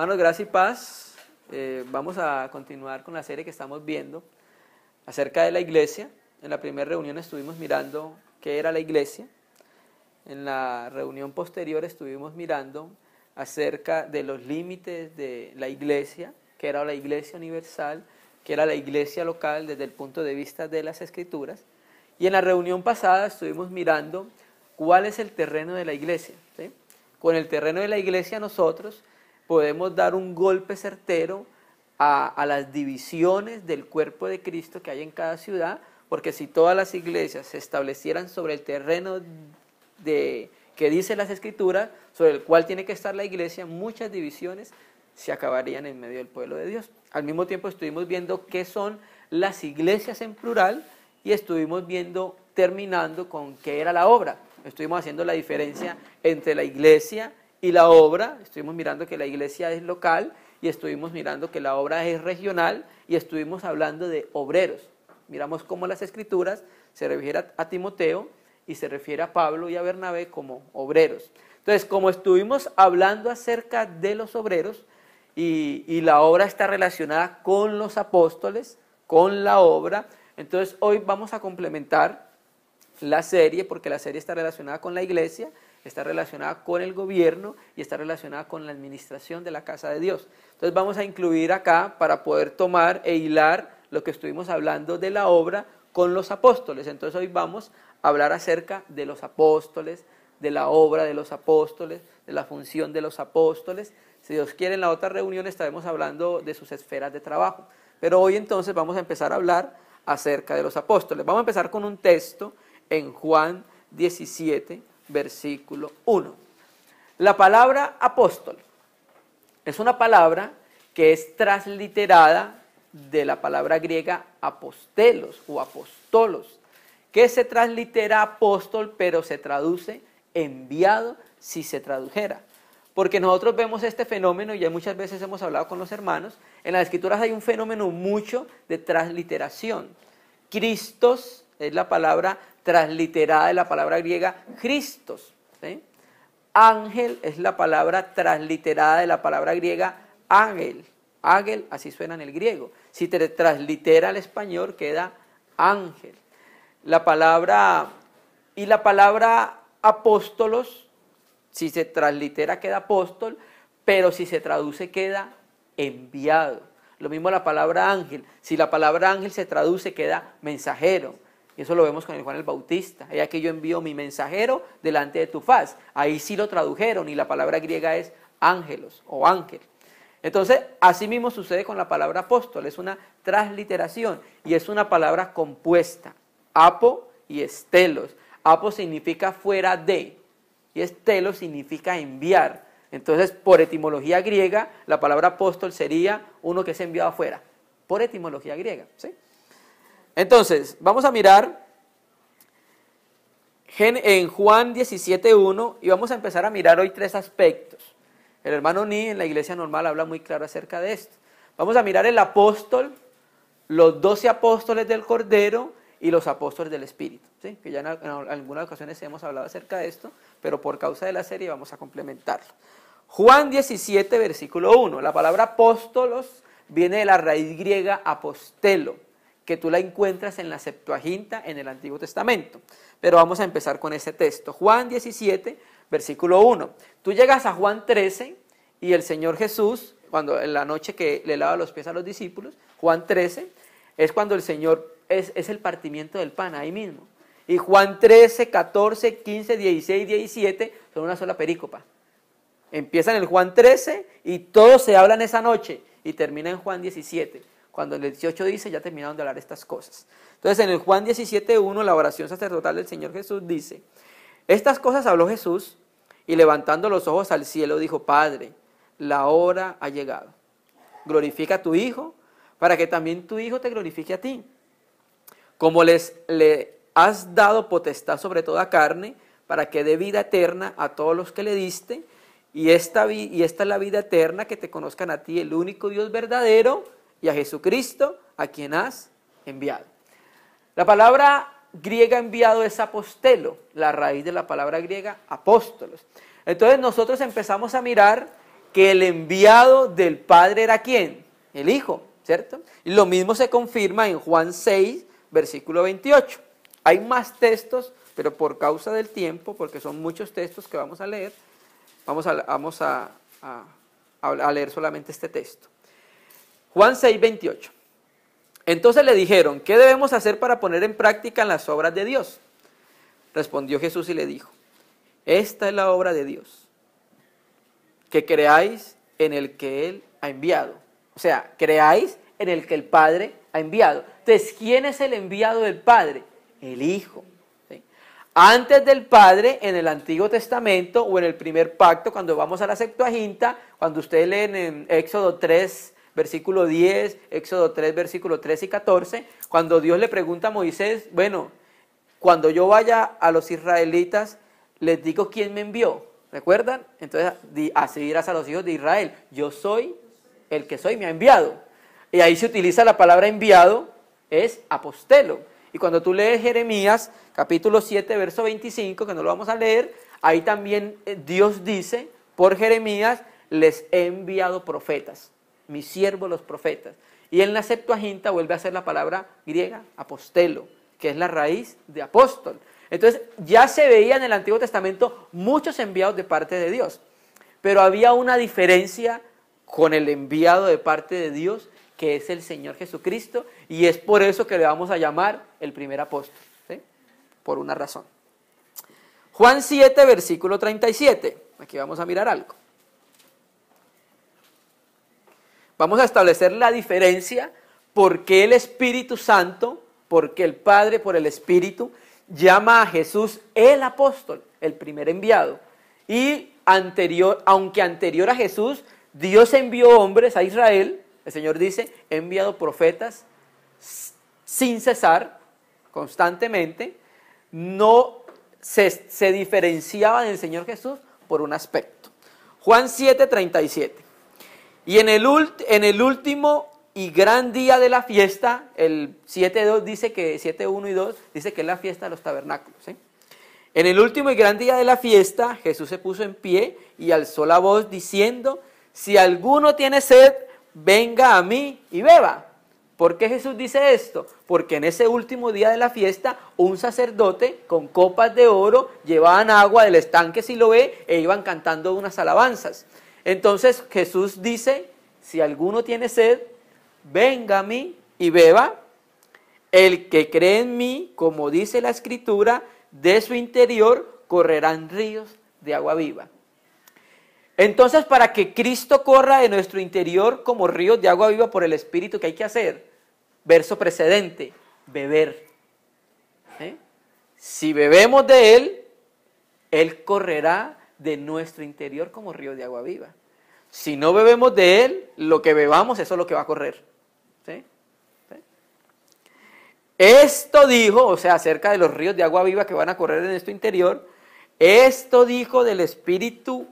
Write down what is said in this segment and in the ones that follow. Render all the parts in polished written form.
Hermanos, gracia y paz. Vamos a continuar con la serie que estamos viendo acerca de la iglesia. En la primera reunión estuvimos mirando qué era la iglesia. En la reunión posterior estuvimos mirando acerca de los límites de la iglesia, que era la iglesia universal, que era la iglesia local desde el punto de vista de las Escrituras. Y en la reunión pasada estuvimos mirando cuál es el terreno de la iglesia, ¿sí? Con el terreno de la iglesia nosotros podemos dar un golpe certero a las divisiones del cuerpo de Cristo que hay en cada ciudad, porque si todas las iglesias se establecieran sobre el terreno que dice las Escrituras, sobre el cual tiene que estar la iglesia, muchas divisiones se acabarían en medio del pueblo de Dios. Al mismo tiempo estuvimos viendo qué son las iglesias en plural y estuvimos viendo, terminando con qué era la obra. Estuvimos haciendo la diferencia entre la iglesia y la obra. Estuvimos mirando que la iglesia es local y estuvimos mirando que la obra es regional y estuvimos hablando de obreros. Miramos cómo las Escrituras se refieren a Timoteo y se refiere a Pablo y a Bernabé como obreros. Entonces, como estuvimos hablando acerca de los obreros y la obra está relacionada con los apóstoles, con la obra, entonces hoy vamos a complementar la serie, porque la serie está relacionada con la iglesia, está relacionada con el gobierno y está relacionada con la administración de la casa de Dios. Entonces vamos a incluir acá para poder tomar e hilar lo que estuvimos hablando de la obra con los apóstoles. Entonces hoy vamos a hablar acerca de los apóstoles, de la obra de los apóstoles, de la función de los apóstoles. Si Dios quiere, en la otra reunión estaremos hablando de sus esferas de trabajo. Pero hoy entonces vamos a empezar a hablar acerca de los apóstoles. Vamos a empezar con un texto en Juan 17, versículo 1. La palabra apóstol es una palabra que es transliterada de la palabra griega apostelos o apostolos, que se translitera apóstol, pero se traduce enviado si se tradujera. Porque nosotros vemos este fenómeno, y ya muchas veces hemos hablado con los hermanos, en las Escrituras hay un fenómeno mucho de transliteración. Cristos es la palabra transliterada de la palabra griega Christos, ¿sí? Ángel es la palabra transliterada de la palabra griega ángel. Ángel, así suena en el griego. Si te translitera al español, queda ángel. La palabra apóstolos, si se translitera queda apóstol, pero si se traduce queda enviado. Lo mismo la palabra ángel. Si la palabra ángel se traduce queda mensajero. Y eso lo vemos con el Juan el Bautista. He aquí yo envío mi mensajero delante de tu faz. Ahí sí lo tradujeron y la palabra griega es ángelos o ángel. Entonces, así mismo sucede con la palabra apóstol. Es una transliteración y es una palabra compuesta. Apo y estelos. Apo significa fuera de y estelos significa enviar. Entonces, por etimología griega, la palabra apóstol sería uno que es enviado afuera. Por etimología griega, ¿sí? Entonces, vamos a mirar en Juan 17:1 y vamos a empezar a mirar hoy tres aspectos. El hermano Ni en la iglesia normal habla muy claro acerca de esto. Vamos a mirar el apóstol, los 12 apóstoles del Cordero y los apóstoles del Espíritu, ¿sí? Que ya en algunas ocasiones hemos hablado acerca de esto, pero por causa de la serie vamos a complementarlo. Juan 17, versículo 1. La palabra apóstolos viene de la raíz griega apostelo, que tú la encuentras en la Septuaginta en el Antiguo Testamento. Pero vamos a empezar con ese texto. Juan 17, versículo 1. Tú llegas a Juan 13 y el Señor Jesús, cuando en la noche que le lava los pies a los discípulos, Juan 13, es cuando el Señor es el partimiento del pan, ahí mismo. Y Juan 13, 14, 15, 16, 17 son una sola perícopa. Empieza en el Juan 13 y todo se habla en esa noche y termina en Juan 17. Cuando el 18 dice, ya terminaron de hablar estas cosas. Entonces en el Juan 17:1, la oración sacerdotal del Señor Jesús dice: estas cosas habló Jesús y levantando los ojos al cielo dijo: Padre, la hora ha llegado. Glorifica a tu Hijo para que también tu Hijo te glorifique a ti. Como le has dado potestad sobre toda carne para que dé vida eterna a todos los que le diste. Y esta es la vida eterna, que te conozcan a ti, el único Dios verdadero, y a Jesucristo, a quien has enviado. La palabra griega enviado es apostelo, la raíz de la palabra griega apóstolos. Entonces nosotros empezamos a mirar que el enviado del Padre era ¿quién? El Hijo, ¿cierto? Y lo mismo se confirma en Juan 6, versículo 28. Hay más textos, pero por causa del tiempo, porque son muchos textos que vamos a leer, vamos a leer solamente este texto. Juan 6, 28. Entonces le dijeron, ¿qué debemos hacer para poner en práctica las obras de Dios? Respondió Jesús y le dijo, esta es la obra de Dios, que creáis en el que Él ha enviado. O sea, creáis en el que el Padre ha enviado. Entonces, ¿quién es el enviado del Padre? El Hijo. ¿Sí? Antes del Padre, en el Antiguo Testamento o en el primer pacto, cuando vamos a la Septuaginta, cuando ustedes leen en Éxodo 3, versículo 10, Éxodo 3, versículo 13 y 14, cuando Dios le pregunta a Moisés, bueno, cuando yo vaya a los israelitas, les digo quién me envió, ¿recuerdan? Entonces, así dirás a los hijos de Israel, yo soy el que soy, me ha enviado. Y ahí se utiliza la palabra enviado, es apostelo. Y cuando tú lees Jeremías, capítulo 7, verso 25, que no lo vamos a leer, ahí también Dios dice, por Jeremías, les he enviado profetas, mis siervos los profetas. Y en la Septuaginta vuelve a ser la palabra griega, apostelo, que es la raíz de apóstol. Entonces, ya se veía en el Antiguo Testamento muchos enviados de parte de Dios, pero había una diferencia con el enviado de parte de Dios, que es el Señor Jesucristo, y es por eso que le vamos a llamar el primer apóstol, ¿sí? Por una razón. Juan 7, versículo 37, aquí vamos a mirar algo. Vamos a establecer la diferencia, por qué el Espíritu Santo, porque el Padre por el Espíritu, llama a Jesús el apóstol, el primer enviado. Y aunque anterior a Jesús, Dios envió hombres a Israel, el Señor dice, he enviado profetas sin cesar, constantemente, no se diferenciaba del Señor Jesús por un aspecto. Juan 7, 37. Y en el último y gran día de la fiesta, el 7.2 dice que, 7.1 y 2, dice que es la fiesta de los tabernáculos, ¿sí? En el último y gran día de la fiesta, Jesús se puso en pie y alzó la voz diciendo, si alguno tiene sed, venga a mí y beba. ¿Por qué Jesús dice esto? Porque en ese último día de la fiesta, un sacerdote con copas de oro llevaban agua del estanque Siloé e iban cantando unas alabanzas. Entonces Jesús dice, si alguno tiene sed, venga a mí y beba. El que cree en mí, como dice la Escritura, de su interior correrán ríos de agua viva. Entonces, para que Cristo corra de nuestro interior como ríos de agua viva por el Espíritu, ¿qué hay que hacer? Verso precedente, beber. Si bebemos de Él correrá de nuestro interior como río de agua viva. Si no bebemos de Él, lo que bebamos, eso es lo que va a correr. ¿Sí? ¿Sí? Esto dijo, o sea, acerca de los ríos de agua viva que van a correr en nuestro interior, esto dijo del Espíritu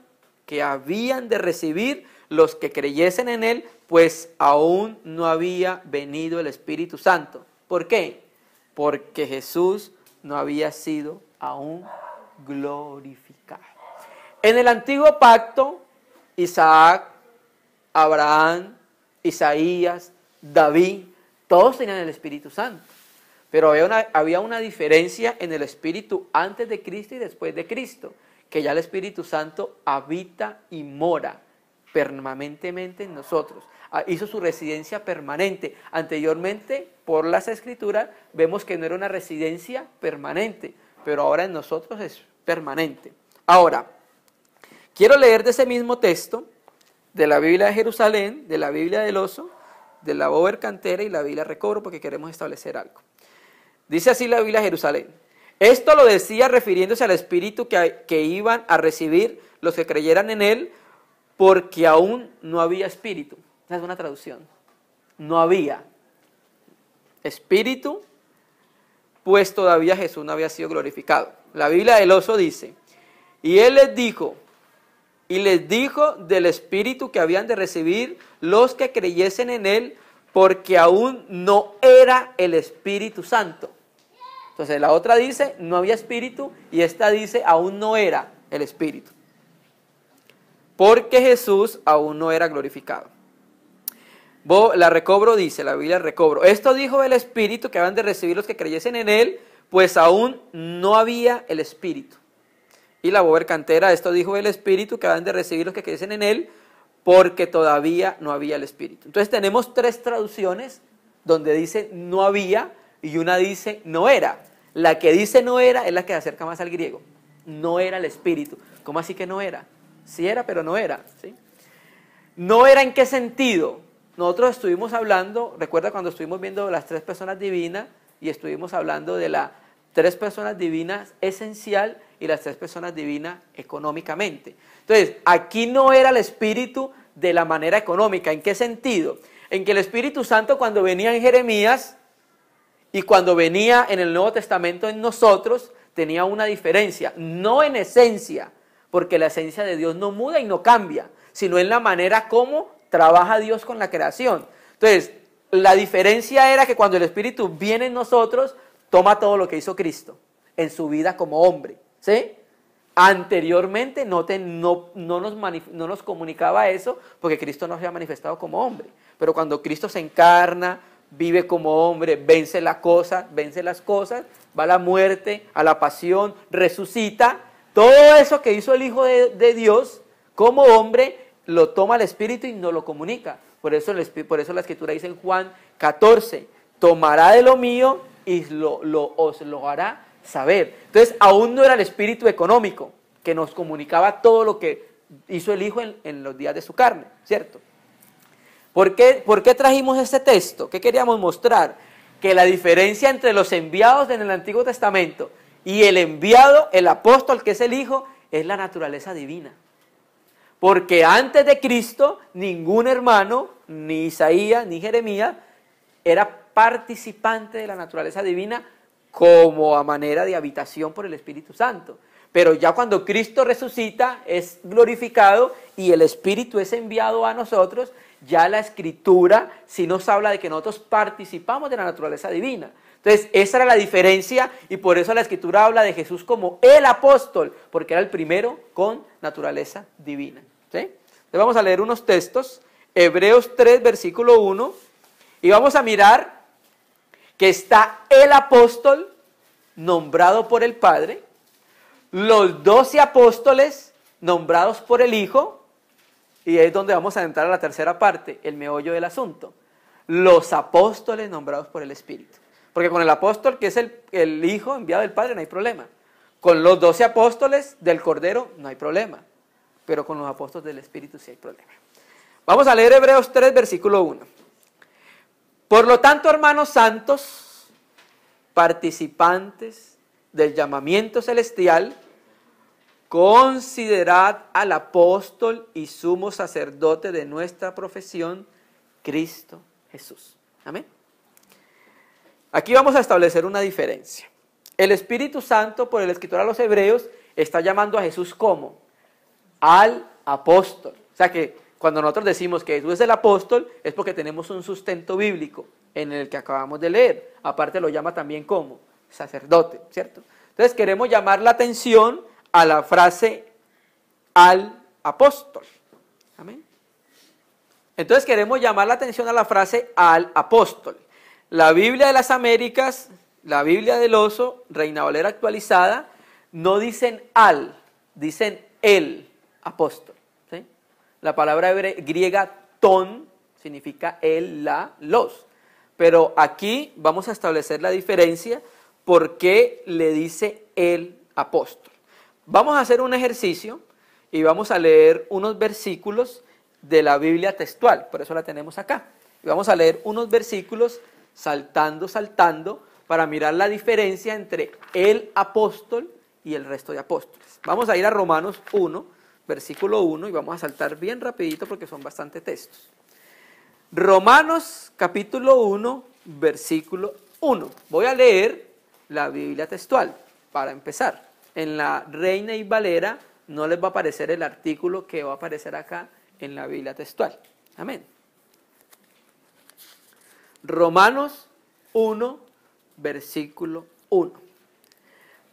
que habían de recibir los que creyesen en Él, pues aún no había venido el Espíritu Santo. ¿Por qué? Porque Jesús no había sido aún glorificado. En el antiguo pacto, Isaac, Abraham, Isaías, David, todos tenían el Espíritu Santo. Pero había una diferencia en el Espíritu antes de Cristo y después de Cristo, que ya el Espíritu Santo habita y mora permanentemente en nosotros. Hizo su residencia permanente. Anteriormente, por las Escrituras, vemos que no era una residencia permanente, pero ahora en nosotros es permanente. Ahora, quiero leer de ese mismo texto, de la Biblia de Jerusalén, de la Biblia del Oso, de la Bober Cantera y la Biblia Recobro, porque queremos establecer algo. Dice así la Biblia de Jerusalén. Esto lo decía refiriéndose al Espíritu que iban a recibir los que creyeran en Él, porque aún no había Espíritu. Esa es una traducción. No había Espíritu, pues todavía Jesús no había sido glorificado. La Biblia del Oso dice, y Él les dijo del Espíritu que habían de recibir los que creyesen en Él, porque aún no era el Espíritu Santo. Entonces la otra dice, no había Espíritu, y esta dice, aún no era el Espíritu. porque Jesús aún no era glorificado. La recobro, dice la Biblia, recobro. Esto dijo el Espíritu que habían de recibir los que creyesen en él, pues aún no había el Espíritu. Y la Bober Cantera, esto dijo el Espíritu que habían de recibir los que creyesen en él, porque todavía no había el Espíritu. Entonces tenemos tres traducciones donde dice no había y una dice no era. La que dice no era es la que se acerca más al griego. No era el Espíritu. ¿Cómo así que no era? Sí era, pero no era, ¿sí? ¿No era en qué sentido? Nosotros estuvimos hablando, recuerda cuando estuvimos viendo las tres personas divinas y estuvimos hablando de las tres personas divinas esencial y las tres personas divinas económicamente. Entonces, aquí no era el Espíritu de la manera económica. ¿En qué sentido? En que el Espíritu Santo cuando venía en Jeremías y cuando venía en el Nuevo Testamento en nosotros, tenía una diferencia, no en esencia, porque la esencia de Dios no muda y no cambia, sino en la manera como trabaja Dios con la creación. Entonces, la diferencia era que cuando el Espíritu viene en nosotros, toma todo lo que hizo Cristo en su vida como hombre, ¿sí? Anteriormente no nos comunicaba eso, porque Cristo no se había manifestado como hombre. Pero cuando Cristo se encarna, vive como hombre, vence las cosas, va a la muerte, a la pasión, resucita, todo eso que hizo el Hijo de Dios como hombre, lo toma el Espíritu y nos lo comunica. Por eso la Escritura dice en Juan 14, tomará de lo mío y os lo hará saber. Entonces, aún no era el Espíritu económico que nos comunicaba todo lo que hizo el Hijo en los días de su carne, ¿cierto? ¿Por qué trajimos este texto? ¿Qué queríamos mostrar? Que la diferencia entre los enviados en el Antiguo Testamento y el enviado, el apóstol, que es el Hijo, es la naturaleza divina. Porque antes de Cristo, ningún hermano, ni Isaías, ni Jeremías, era participante de la naturaleza divina como a manera de habitación por el Espíritu Santo. Pero ya cuando Cristo resucita, es glorificado y el Espíritu es enviado a nosotros, ya la Escritura sí nos habla de que nosotros participamos de la naturaleza divina. Entonces, esa era la diferencia y por eso la Escritura habla de Jesús como el apóstol, porque era el primero con naturaleza divina. ¿Sí? Entonces vamos a leer unos textos, Hebreos 3, versículo 1, y vamos a mirar que está el apóstol nombrado por el Padre, los 12 apóstoles nombrados por el Hijo, y es donde vamos a entrar a la tercera parte, el meollo del asunto, los apóstoles nombrados por el Espíritu. Porque con el apóstol, que es el Hijo enviado del Padre, no hay problema. Con los 12 apóstoles del Cordero, no hay problema. Pero con los apóstoles del Espíritu sí hay problema. Vamos a leer Hebreos 3, versículo 1. Por lo tanto, hermanos santos, participantes del llamamiento celestial, considerad al apóstol y sumo sacerdote de nuestra profesión, Cristo Jesús. Amén. Aquí vamos a establecer una diferencia. El Espíritu Santo, por el escritor a los Hebreos, está llamando a Jesús como al apóstol. O sea que cuando nosotros decimos que Jesús es el apóstol, es porque tenemos un sustento bíblico en el que acabamos de leer. Aparte lo llama también como sacerdote, ¿cierto? Entonces queremos llamar la atención a la frase al apóstol. Amén. Entonces queremos llamar la atención a la frase al apóstol. La Biblia de las Américas, la Biblia del Oso, Reina Valera actualizada, no dicen al, dicen el apóstol. ¿Sí? La palabra griega ton significa el, la, los. Pero aquí vamos a establecer la diferencia porque le dice el apóstol. Vamos a hacer un ejercicio y vamos a leer unos versículos de la Biblia textual, por eso la tenemos acá. Y vamos a leer unos versículos saltando, para mirar la diferencia entre el apóstol y el resto de apóstoles. Vamos a ir a Romanos 1, versículo 1, y vamos a saltar bien rapidito porque son bastante textos. Romanos capítulo 1, versículo 1. Voy a leer la Biblia textual para empezar. En la Reina y Valera no les va a aparecer el artículo que va a aparecer acá en la Biblia textual. Amén. Romanos 1, versículo 1.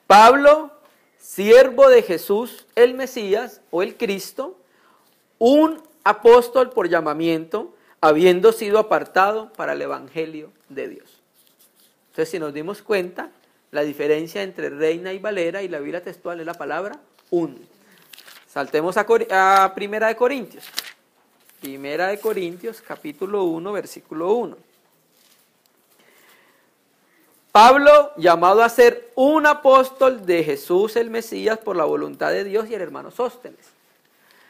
Pablo, siervo de Jesús el Mesías o el Cristo, un apóstol por llamamiento, habiendo sido apartado para el evangelio de Dios. Entonces, si nos dimos cuenta, la diferencia entre Reina y Valera y la Biblia textual es la palabra un. Saltemos a Primera de Corintios. Primera de Corintios, capítulo 1, versículo 1. Pablo, llamado a ser un apóstol de Jesús el Mesías por la voluntad de Dios, y el hermano Sóstenes.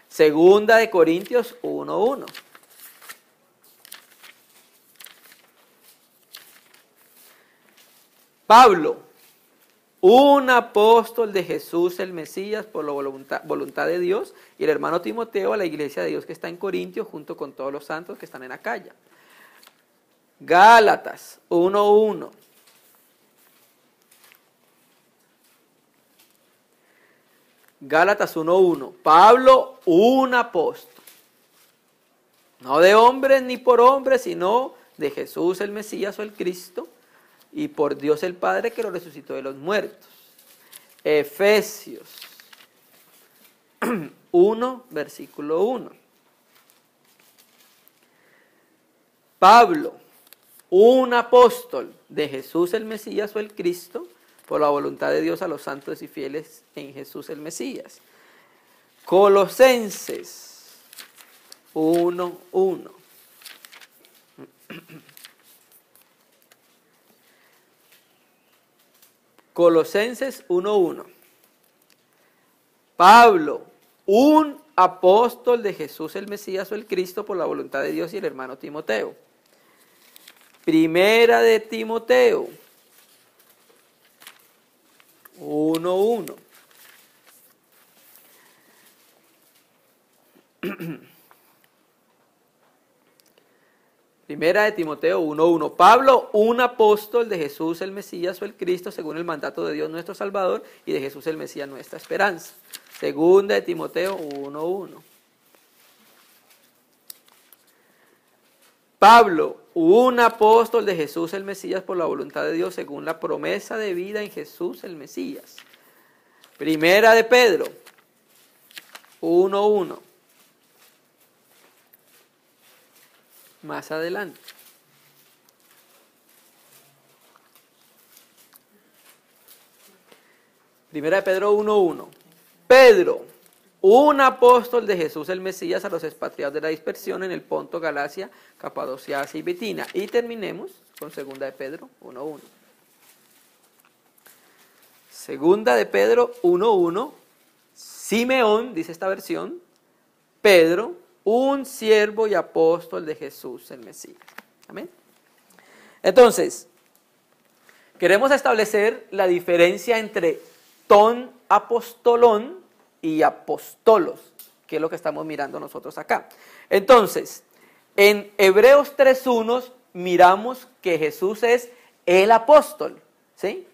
Segunda de Corintios 1:1. Pablo, un apóstol de Jesús el Mesías por la voluntad de Dios, y el hermano Timoteo a la iglesia de Dios que está en Corintios junto con todos los santos que están en Acaya. Gálatas 1:1. Gálatas 1:1. Pablo, un apóstol. No de hombres ni por hombres, sino de Jesús el Mesías o el Cristo, y por Dios el Padre que lo resucitó de los muertos. Efesios 1, versículo 1. Pablo, un apóstol de Jesús el Mesías o el Cristo, por la voluntad de Dios a los santos y fieles en Jesús el Mesías. Colosenses 1:1. Colosenses 1:1. Pablo, un apóstol de Jesús el Mesías o el Cristo por la voluntad de Dios, y el hermano Timoteo. Primera de Timoteo 1:1. Primera de Timoteo 1:1. Pablo, un apóstol de Jesús el Mesías o el Cristo, según el mandato de Dios nuestro Salvador, y de Jesús el Mesías nuestra esperanza. Segunda de Timoteo 1:1. Pablo, un apóstol de Jesús el Mesías por la voluntad de Dios, según la promesa de vida en Jesús el Mesías. Primera de Pedro 1:1. Más adelante. Primera de Pedro 1:1. Pedro, un apóstol de Jesús el Mesías a los expatriados de la dispersión en el Ponto, Galacia, Capadocia, Asia y Bitina. Y terminemos con segunda de Pedro 1:1. Segunda de Pedro 1:1. Simeón, dice esta versión, Pedro, un siervo y apóstol de Jesús el Mesías. Amén. Entonces, queremos establecer la diferencia entre ton apostolón y apostolos, que es lo que estamos mirando nosotros acá. Entonces, en Hebreos 3:1 miramos que Jesús es el apóstol, ¿sí?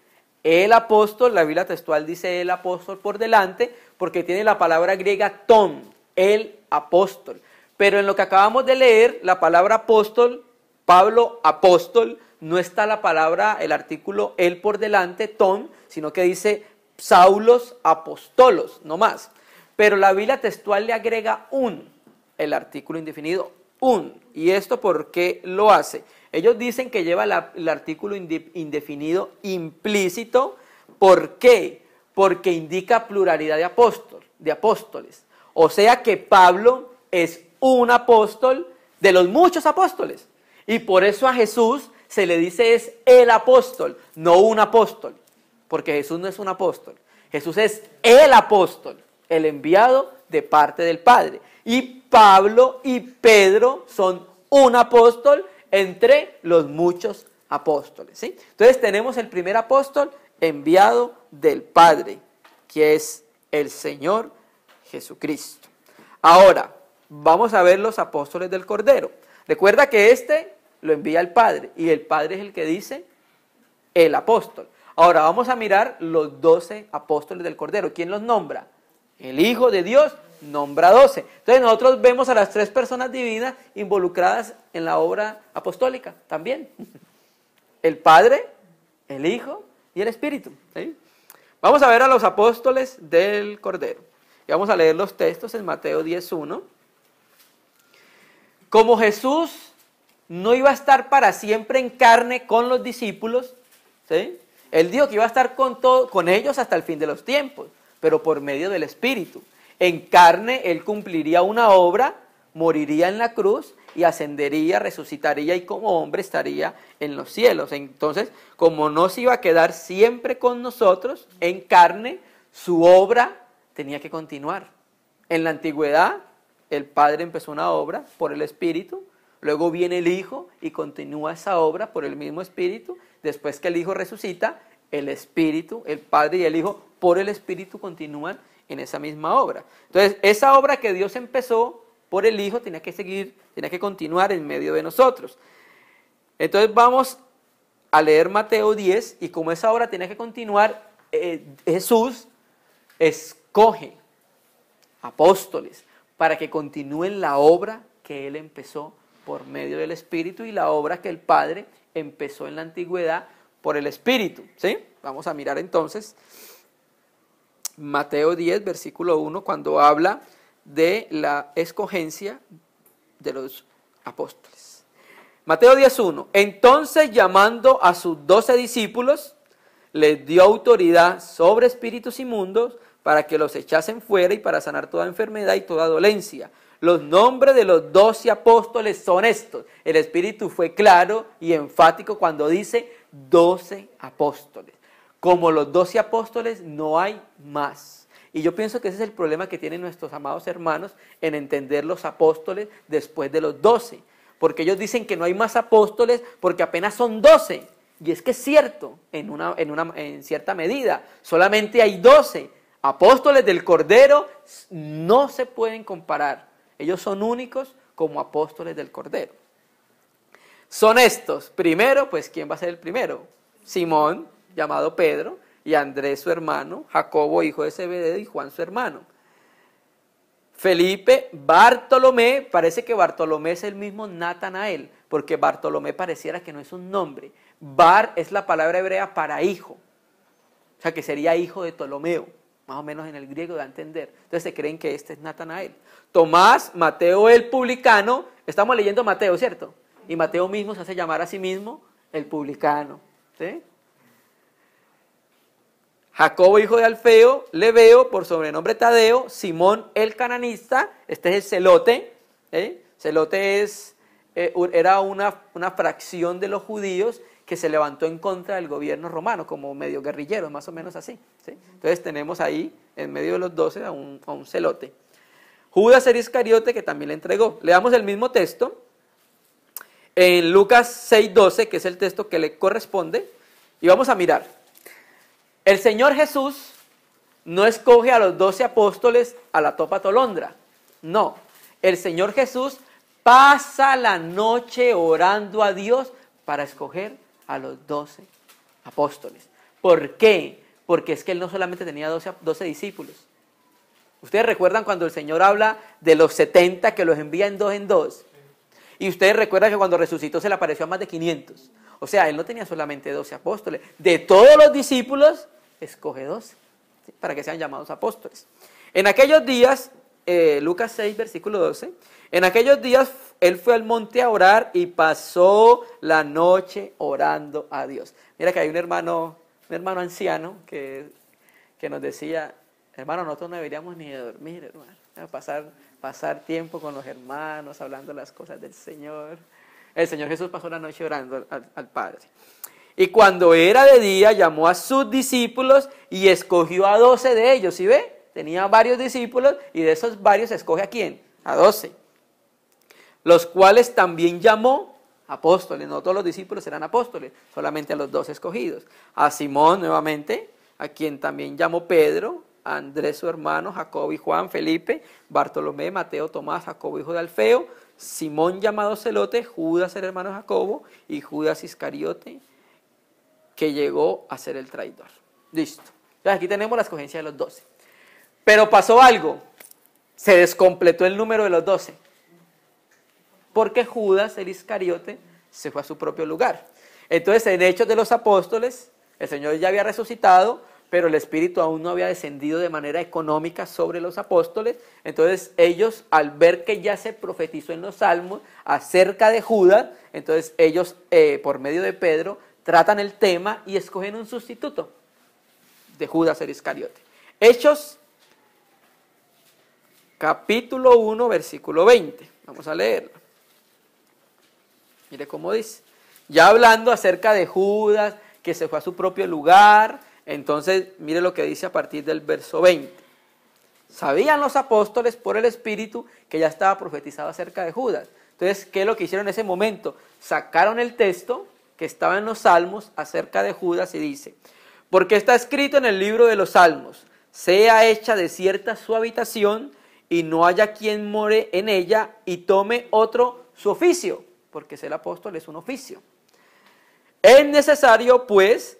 El apóstol, la Biblia textual dice el apóstol por delante, porque tiene la palabra griega ton, el apóstol. Pero en lo que acabamos de leer, la palabra apóstol, Pablo apóstol, no está la palabra, el artículo el por delante, ton, sino que dice Saulos apóstolos, no más. Pero la Biblia textual le agrega un, el artículo indefinido, un. ¿Y esto por qué lo hace? Ellos dicen que lleva el artículo indefinido implícito. ¿Por qué? Porque indica pluralidad de apóstoles. O sea que Pablo es un apóstol de los muchos apóstoles. Y por eso a Jesús se le dice es el apóstol, no un apóstol. Porque Jesús no es un apóstol. Jesús es el apóstol, el enviado de parte del Padre. Y Pablo y Pedro son un apóstol entre los muchos apóstoles, ¿sí? Entonces tenemos el primer apóstol enviado del Padre, que es el Señor Jesucristo. Ahora, vamos a ver los apóstoles del Cordero. Recuerda que este lo envía el Padre, y el Padre es el que dice el apóstol. Ahora vamos a mirar los 12 apóstoles del Cordero. ¿Quién los nombra? El Hijo de Dios nombra 12. Entonces nosotros vemos a las 3 personas divinas involucradas en la obra apostólica también. El Padre, el Hijo y el Espíritu, ¿sí? Vamos a ver a los apóstoles del Cordero. Y vamos a leer los textos en Mateo 10:1. como Jesús no iba a estar para siempre en carne con los discípulos, ¿sí? Él dijo que iba a estar con ellos hasta el fin de los tiempos, pero por medio del Espíritu. En carne Él cumpliría una obra, moriría en la cruz y ascendería, resucitaría y como hombre estaría en los cielos. Entonces, como no se iba a quedar siempre con nosotros en carne, su obra tenía que continuar. En la antigüedad, el Padre empezó una obra por el Espíritu, luego viene el Hijo y continúa esa obra por el mismo Espíritu. Después que el Hijo resucita, el Espíritu, el Padre y el Hijo, por el Espíritu continúan en esa misma obra. Entonces, esa obra que Dios empezó por el Hijo tenía que seguir, tenía que continuar en medio de nosotros. Entonces vamos a leer Mateo 10 y como esa obra tenía que continuar, Jesús escoge apóstoles para que continúen la obra que Él empezó por medio del Espíritu y la obra que el Padre empezó en la antigüedad por el Espíritu, ¿sí? Vamos a mirar entonces Mateo 10, versículo 1, cuando habla de la escogencia de los apóstoles. Mateo 10:1. Entonces, llamando a sus 12 discípulos, les dio autoridad sobre espíritus inmundos para que los echasen fuera y para sanar toda enfermedad y toda dolencia. Los nombres de los 12 apóstoles son estos. El Espíritu fue claro y enfático cuando dice 12 apóstoles. Como los 12 apóstoles no hay más. Y yo pienso que ese es el problema que tienen nuestros amados hermanos en entender los apóstoles después de los 12. Porque ellos dicen que no hay más apóstoles porque apenas son 12. Y es que es cierto, en cierta medida. Solamente hay 12. Apóstoles del Cordero no se pueden comparar. Ellos son únicos como apóstoles del Cordero. Son estos. Primero, pues, ¿quién va a ser el primero? Simón, llamado Pedro, y Andrés su hermano, Jacobo hijo de Zebedeo y Juan su hermano. Felipe, Bartolomé, parece que Bartolomé es el mismo Natanael, porque Bartolomé pareciera que no es un nombre. Bar es la palabra hebrea para hijo, o sea que sería hijo de Ptolomeo, más o menos en el griego da a entender. Entonces se creen que este es Natanael. Tomás, Mateo el publicano, estamos leyendo Mateo, ¿cierto? Y Mateo mismo se hace llamar a sí mismo el publicano, ¿sí? Jacobo, hijo de Alfeo, Lebeo, por sobrenombre Tadeo, Simón el cananista, este es el celote. Celote era una fracción de los judíos que se levantó en contra del gobierno romano, como medio guerrilleros, más o menos así, ¿sí? Entonces tenemos ahí, en medio de los 12, a un celote. Judas el Iscariote, que también le entregó. Leamos el mismo texto en Lucas 6:12, que es el texto que le corresponde, y vamos a mirar. El Señor Jesús no escoge a los 12 apóstoles a la topa tolondra, no. El Señor Jesús pasa la noche orando a Dios para escoger a los 12 apóstoles. ¿Por qué? Porque es que Él no solamente tenía 12 discípulos. Ustedes recuerdan cuando el Señor habla de los 70 que los envía en dos. Y ustedes recuerdan que cuando resucitó se le apareció a más de 500. O sea, Él no tenía solamente 12 apóstoles. De todos los discípulos, escoge 12, ¿sí? Para que sean llamados apóstoles. En aquellos días, Lucas 6, versículo 12, en aquellos días Él fue al monte a orar y pasó la noche orando a Dios. Mira que hay un hermano anciano que nos decía, hermano, nosotros no deberíamos ni de dormir, hermano, pasar tiempo con los hermanos, hablando las cosas del Señor. El Señor Jesús pasó la noche orando al Padre. Y cuando era de día, llamó a sus discípulos y escogió a 12 de ellos. ¿Sí ve? Tenía varios discípulos y de esos varios escoge ¿a quién? A 12. Los cuales también llamó apóstoles. No todos los discípulos eran apóstoles, solamente a los 12 escogidos. A Simón nuevamente, a quien también llamó Pedro, a Andrés su hermano, Jacobo y Juan, Felipe, Bartolomé, Mateo, Tomás, Jacobo hijo de Alfeo, Simón llamado Celote, Judas el hermano de Jacobo y Judas Iscariote, que llegó a ser el traidor. Listo. Entonces aquí tenemos la escogencia de los 12. Pero pasó algo. Se descompletó el número de los 12. Porque Judas el Iscariote se fue a su propio lugar. Entonces en Hechos de los Apóstoles, el Señor ya había resucitado, pero el Espíritu aún no había descendido de manera económica sobre los apóstoles. Entonces ellos, al ver que ya se profetizó en los Salmos acerca de Judas, entonces ellos, por medio de Pedro, tratan el tema y escogen un sustituto de Judas el Iscariote. Hechos, capítulo 1, versículo 20. Vamos a leerlo. Mire cómo dice. Ya hablando acerca de Judas, que se fue a su propio lugar, entonces mire lo que dice a partir del verso 20. Sabían los apóstoles por el Espíritu que ya estaba profetizado acerca de Judas. Entonces, ¿qué es lo que hicieron en ese momento? Sacaron el texto que estaba en los Salmos acerca de Judas y dice: porque está escrito en el libro de los Salmos, sea hecha desierta su habitación y no haya quien more en ella y tome otro su oficio, porque ser apóstol es un oficio. Es necesario, pues,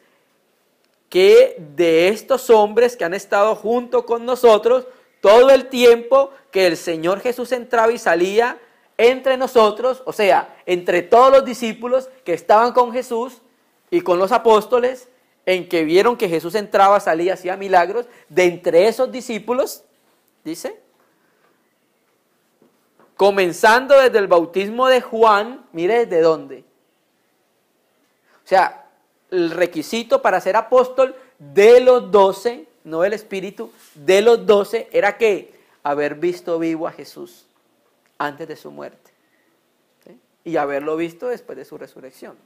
que de estos hombres que han estado junto con nosotros todo el tiempo que el Señor Jesús entraba y salía entre nosotros, o sea, entre todos los discípulos que estaban con Jesús y con los apóstoles, en que vieron que Jesús entraba, salía, hacía milagros, de entre esos discípulos, dice, comenzando desde el bautismo de Juan, mire desde dónde. O sea, el requisito para ser apóstol de los 12, no del Espíritu, de los 12, era que haber visto vivo a Jesús antes de su muerte, ¿sí? Y haberlo visto después de su resurrección.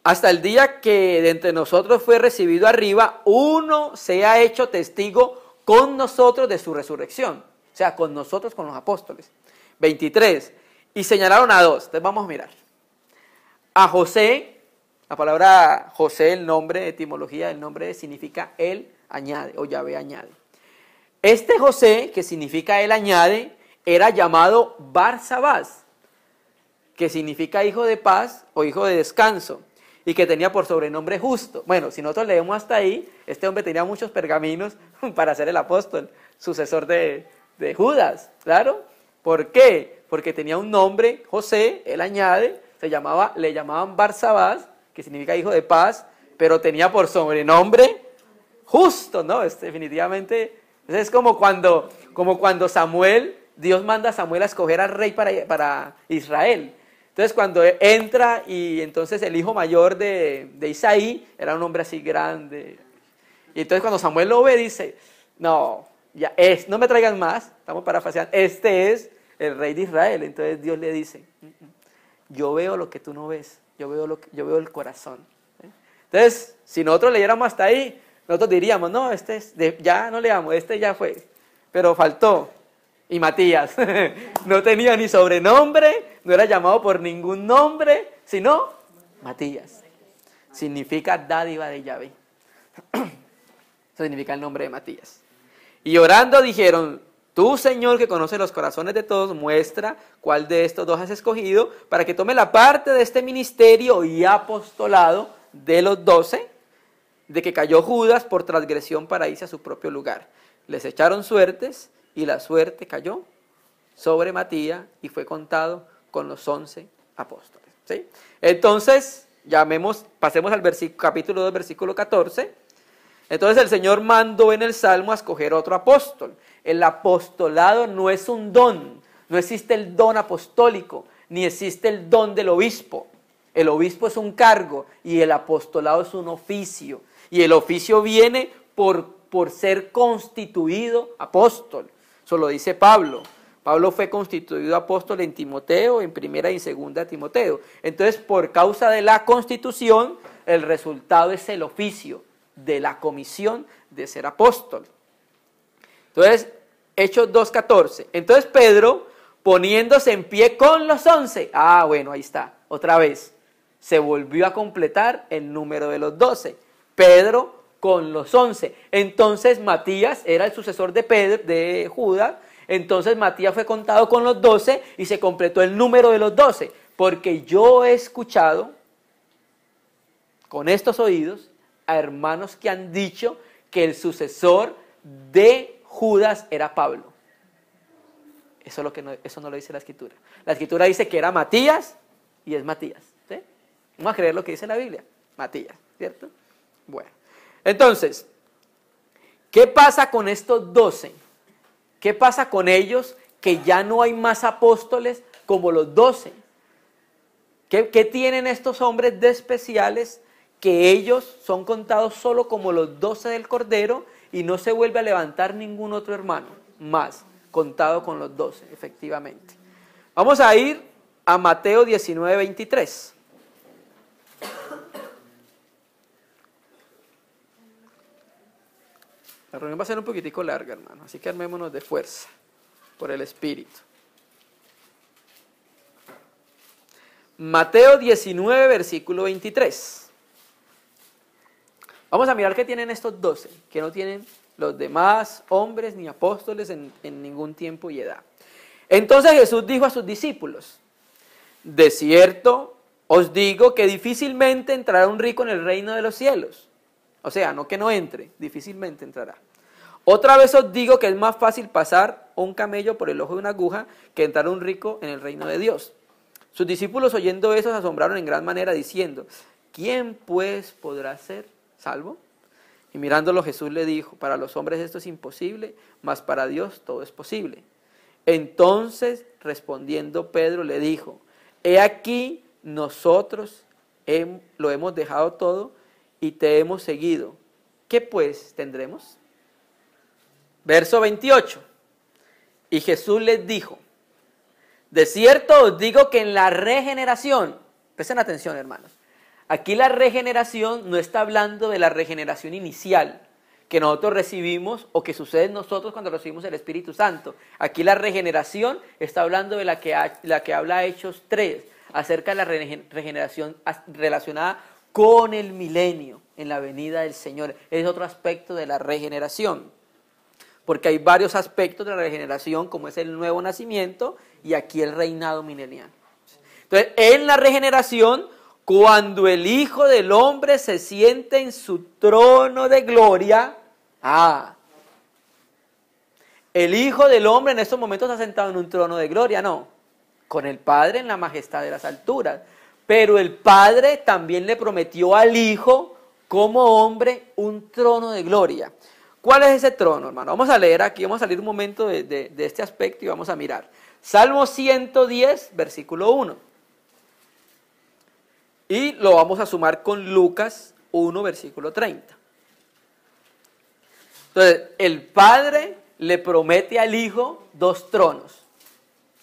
Hasta el día que de entre nosotros fue recibido arriba, uno se ha hecho testigo con nosotros de su resurrección. O sea, con nosotros, con los apóstoles. 23. Y señalaron a dos. Entonces vamos a mirar. A José, la palabra José, el nombre, etimología, el nombre significa él añade o Yahvé añade. Este José, que significa él añade, era llamado Barsabás, que significa hijo de paz o hijo de descanso, y que tenía por sobrenombre justo. Bueno, si nosotros leemos hasta ahí, este hombre tenía muchos pergaminos para ser el apóstol, sucesor de Judas, claro. ¿Por qué? Porque tenía un nombre, José, él añade, le llamaban Barsabás, que significa hijo de paz, pero tenía por sobrenombre justo, ¿no? Definitivamente, es como cuando Samuel, Dios manda a Samuel a escoger al rey para Israel. Entonces cuando entra y entonces el hijo mayor de Isaí era un hombre así grande. Y entonces cuando Samuel lo ve dice, no, ya no me traigan más, estamos parafraseando, este es el rey de Israel. Entonces Dios le dice, yo veo lo que tú no ves, yo veo el corazón. Entonces, si nosotros leyéramos hasta ahí, nosotros diríamos, no, ya no leamos, este ya fue, pero faltó. Y Matías, no tenía ni sobrenombre, no era llamado por ningún nombre, sino Matías. Significa dádiva de Yahvé. Eso significa el nombre de Matías. Y orando dijeron, tú, Señor, que conoces los corazones de todos, muestra cuál de estos dos has escogido para que tome la parte de este ministerio y apostolado de los 12, de que cayó Judas por transgresión para irse a su propio lugar. Les echaron suertes y la suerte cayó sobre Matías y fue contado con los 11 apóstoles. ¿Sí? Entonces, pasemos al capítulo 2, versículo 14. Entonces el Señor mandó en el Salmo a escoger otro apóstol. El apostolado no es un don, no existe el don apostólico, ni existe el don del obispo. El obispo es un cargo y el apostolado es un oficio. Y el oficio viene por ser constituido apóstol. Eso lo dice Pablo. Pablo fue constituido apóstol en Timoteo, en primera y segunda Timoteo. Entonces, por causa de la constitución, el resultado es el oficio de la comisión de ser apóstol. Entonces, Hechos 2:14. Entonces Pedro, poniéndose en pie con los 11, bueno, ahí está, otra vez, se volvió a completar el número de los 12. Pedro con los 11. Entonces Matías era el sucesor de Judas. Entonces Matías fue contado con los 12 y se completó el número de los 12. Porque yo he escuchado con estos oídos a hermanos que han dicho que el sucesor de Judas era Pablo. Eso no lo dice la Escritura. La Escritura dice que era Matías y es Matías. ¿Sí? Vamos a creer lo que dice la Biblia. Matías, ¿cierto? Bueno. Entonces, ¿qué pasa con estos 12? ¿Qué pasa con ellos que ya no hay más apóstoles como los 12? ¿Qué tienen estos hombres de especiales que ellos son contados solo como los 12 del Cordero y no se vuelve a levantar ningún otro hermano más contado con los 12, efectivamente? Vamos a ir a Mateo 19, 23. La reunión va a ser un poquitico larga, hermano, así que armémonos de fuerza por el Espíritu. Mateo 19, versículo 23. Vamos a mirar qué tienen estos 12, que no tienen los demás hombres ni apóstoles en ningún tiempo y edad. Entonces Jesús dijo a sus discípulos: de cierto os digo que difícilmente entrará un rico en el reino de los cielos. O sea, no que no entre, difícilmente entrará. Otra vez os digo que es más fácil pasar un camello por el ojo de una aguja que entrar un rico en el reino de Dios. Sus discípulos, oyendo eso, se asombraron en gran manera, diciendo: ¿quién pues podrá ser salvo? Y mirándolo, Jesús le dijo: para los hombres esto es imposible, mas para Dios todo es posible. Entonces, respondiendo Pedro, le dijo: he aquí, nosotros lo hemos dejado todo y te hemos seguido. ¿Qué pues tendremos? Verso 28. Y Jesús les dijo: de cierto os digo que en la regeneración, presten atención, hermanos, aquí la regeneración no está hablando de la regeneración inicial que nosotros recibimos o que sucede en nosotros cuando recibimos el Espíritu Santo. Aquí la regeneración está hablando de la que habla Hechos 3, acerca de la regeneración relacionada con el milenio, en la venida del Señor. Es otro aspecto de la regeneración, porque hay varios aspectos de la regeneración, como es el nuevo nacimiento y aquí el reinado milenial. Entonces, en la regeneración, cuando el Hijo del Hombre se siente en su trono de gloria, el Hijo del Hombre en estos momentos está sentado en un trono de gloria, no, con el Padre en la majestad de las alturas, pero el Padre también le prometió al Hijo como hombre un trono de gloria. ¿Cuál es ese trono, hermano? Vamos a leer aquí, vamos a salir un momento de este aspecto y vamos a mirar. Salmo 110, versículo 1. Y lo vamos a sumar con Lucas 1, versículo 30. Entonces, el Padre le promete al Hijo 2 tronos.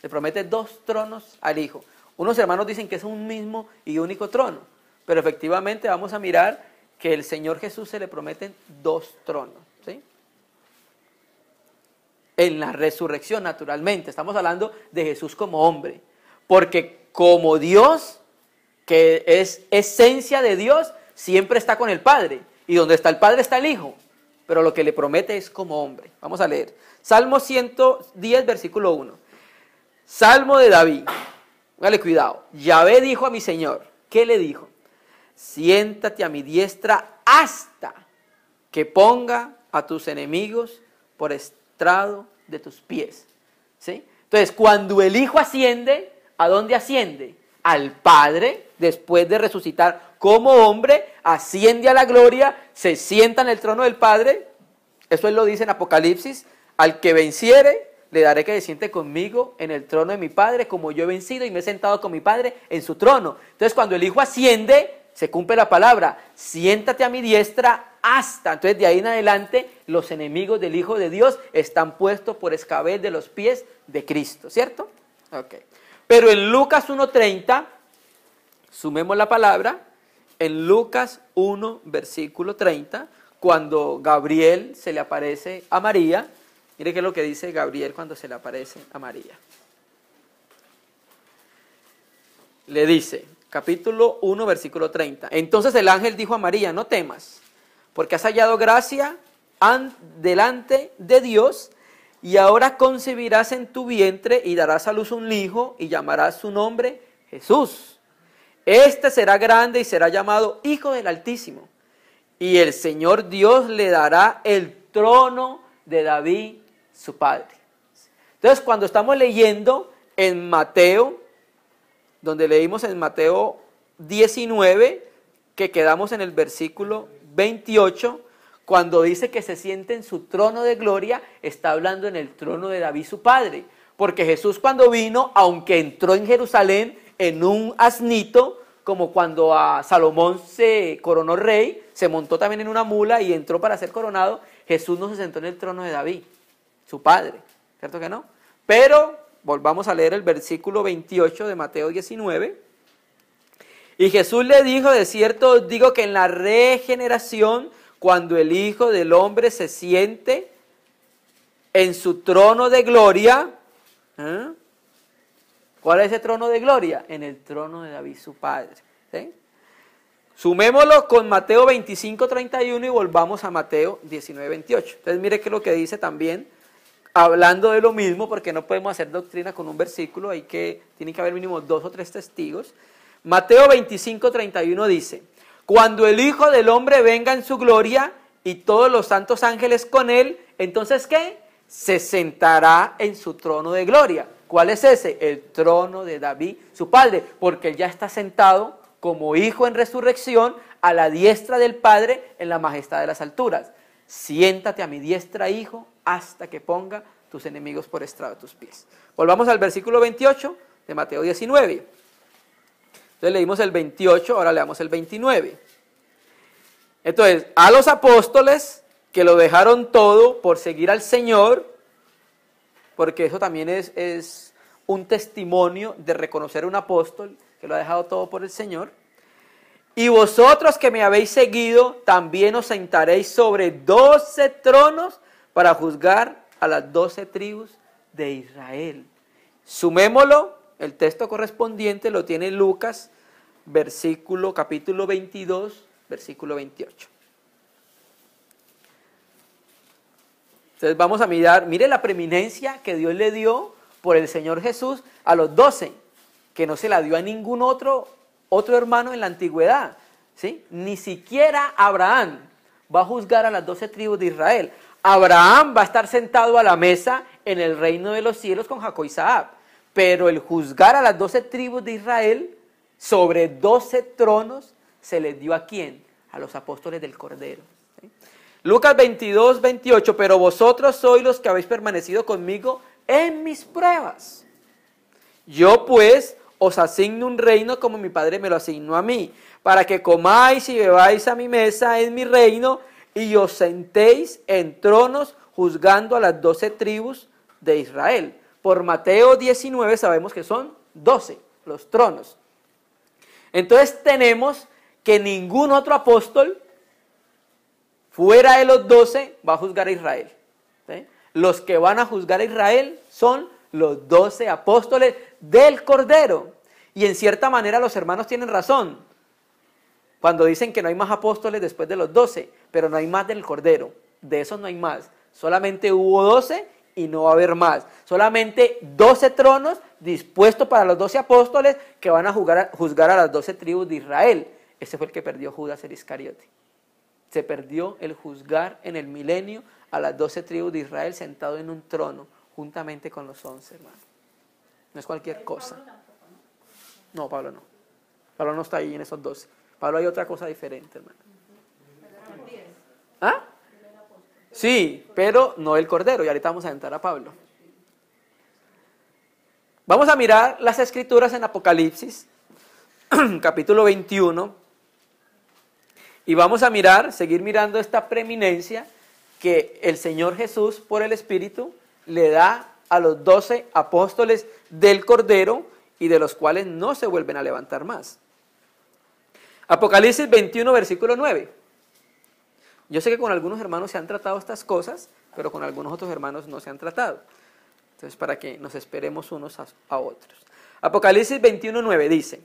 Le promete 2 tronos al Hijo. Unos hermanos dicen que es un mismo y único trono, pero efectivamente vamos a mirar que el Señor Jesús se le prometen 2 tronos. ¿Sí? En la resurrección, naturalmente, estamos hablando de Jesús como hombre, porque como Dios, que es esencia de Dios, siempre está con el Padre, y donde está el Padre está el Hijo, pero lo que le promete es como hombre. Vamos a leer, Salmo 110, versículo 1, Salmo de David, póngale cuidado. Yahvé dijo a mi Señor, ¿qué le dijo? Siéntate a mi diestra hasta que ponga a tus enemigos por estrado de tus pies. ¿Sí? Entonces, cuando el Hijo asciende, ¿a dónde asciende? Al Padre, después de resucitar como hombre, asciende a la gloria, se sienta en el trono del Padre. Eso él lo dice en Apocalipsis: al que venciere, le daré que se siente conmigo en el trono de mi Padre, como yo he vencido y me he sentado con mi Padre en su trono. Entonces, cuando el Hijo asciende, se cumple la palabra: siéntate a mi diestra hasta. Entonces, de ahí en adelante, los enemigos del Hijo de Dios están puestos por escabel de los pies de Cristo, ¿cierto? Ok. Pero en Lucas 1:30, sumemos la palabra, en Lucas 1, versículo 30, cuando Gabriel se le aparece a María, mire qué es lo que dice Gabriel cuando se le aparece a María. Le dice, capítulo 1, versículo 30. Entonces el ángel dijo a María: no temas, porque has hallado gracia delante de Dios, y ahora concebirás en tu vientre y darás a luz un hijo, y llamarás su nombre Jesús. Este será grande y será llamado Hijo del Altísimo, y el Señor Dios le dará el trono de David, su padre. Entonces, cuando estamos leyendo en Mateo, donde leímos en Mateo 19, que quedamos en el versículo 28, cuando dice que se siente en su trono de gloria, está hablando en el trono de David su padre. Porque Jesús cuando vino, aunque entró en Jerusalén en un asnito, como cuando a Salomón se coronó rey, se montó también en una mula y entró para ser coronado, Jesús no se sentó en el trono de David, su padre, ¿cierto que no? Pero volvamos a leer el versículo 28 de Mateo 19. Y Jesús le dijo, de cierto os digo que en la regeneración, cuando el Hijo del Hombre se siente en su trono de gloria, ¿cuál es ese trono de gloria? En el trono de David su padre. ¿Sí? Sumémoslo con Mateo 25, 31 y volvamos a Mateo 19, 28. Entonces mire qué es lo que dice también, hablando de lo mismo, porque no podemos hacer doctrina con un versículo, tiene que haber mínimo 2 o 3 testigos. Mateo 25, 31 dice, cuando el Hijo del Hombre venga en su gloria y todos los santos ángeles con él, entonces ¿qué? Se sentará en su trono de gloria. ¿Cuál es ese? El trono de David, su padre, porque él ya está sentado como hijo en resurrección a la diestra del Padre en la majestad de las alturas. Siéntate a mi diestra, hijo, hasta que ponga tus enemigos por estrado de tus pies. Volvamos al versículo 28 de Mateo 19. Entonces leímos el 28, ahora leamos el 29. Entonces, a los apóstoles que lo dejaron todo por seguir al Señor, porque eso también es un testimonio de reconocer a un apóstol que lo ha dejado todo por el Señor. Y vosotros que me habéis seguido, también os sentaréis sobre 12 tronos para juzgar a las 12 tribus de Israel. Sumémoslo, el texto correspondiente lo tiene Lucas, capítulo 22, versículo 28. Entonces vamos a mirar, mire la preeminencia que Dios le dio por el Señor Jesús a los 12, que no se la dio a ningún otro hermano en la antigüedad, ¿sí? Ni siquiera Abraham va a juzgar a las 12 tribus de Israel. Abraham va a estar sentado a la mesa en el reino de los cielos con Jacob y Isaac, pero el juzgar a las 12 tribus de Israel sobre 12 tronos se les dio ¿a quién? A los apóstoles del Cordero. ¿Sí? Lucas 22, 28, pero vosotros sois los que habéis permanecido conmigo en mis pruebas. Yo pues os asigno un reino como mi Padre me lo asignó a mí, para que comáis y bebáis a mi mesa en mi reino y os sentéis en tronos juzgando a las 12 tribus de Israel. Por Mateo 19 sabemos que son 12 los tronos. Entonces tenemos que ningún otro apóstol fuera de los 12 va a juzgar a Israel. ¿Sí? Los que van a juzgar a Israel son los 12 apóstoles del Cordero. Y en cierta manera los hermanos tienen razón cuando dicen que no hay más apóstoles después de los 12, pero no hay más del Cordero. De esos no hay más. Solamente hubo 12 y no va a haber más. Solamente 12 tronos dispuestos para los 12 apóstoles que van a juzgar a las 12 tribus de Israel. Ese fue el que perdió Judas el Iscariote. Se perdió el juzgar en el milenio a las 12 tribus de Israel sentado en un trono, juntamente con los 11, hermano. No es cualquier cosa. No, Pablo no. Pablo no está ahí en esos 12. Pablo hay otra cosa diferente, hermano. ¿Ah? Sí, pero no el Cordero. Y ahorita vamos a entrar a Pablo. Vamos a mirar las escrituras en Apocalipsis, capítulo 21. Y vamos a seguir mirando esta preeminencia que el Señor Jesús, por el Espíritu, le da a los 12 apóstoles del Cordero y de los cuales no se vuelven a levantar más. Apocalipsis 21, versículo 9. Yo sé que con algunos hermanos se han tratado estas cosas, pero con algunos otros hermanos no se han tratado. Entonces, para que nos esperemos unos a otros. Apocalipsis 21, 9 dice: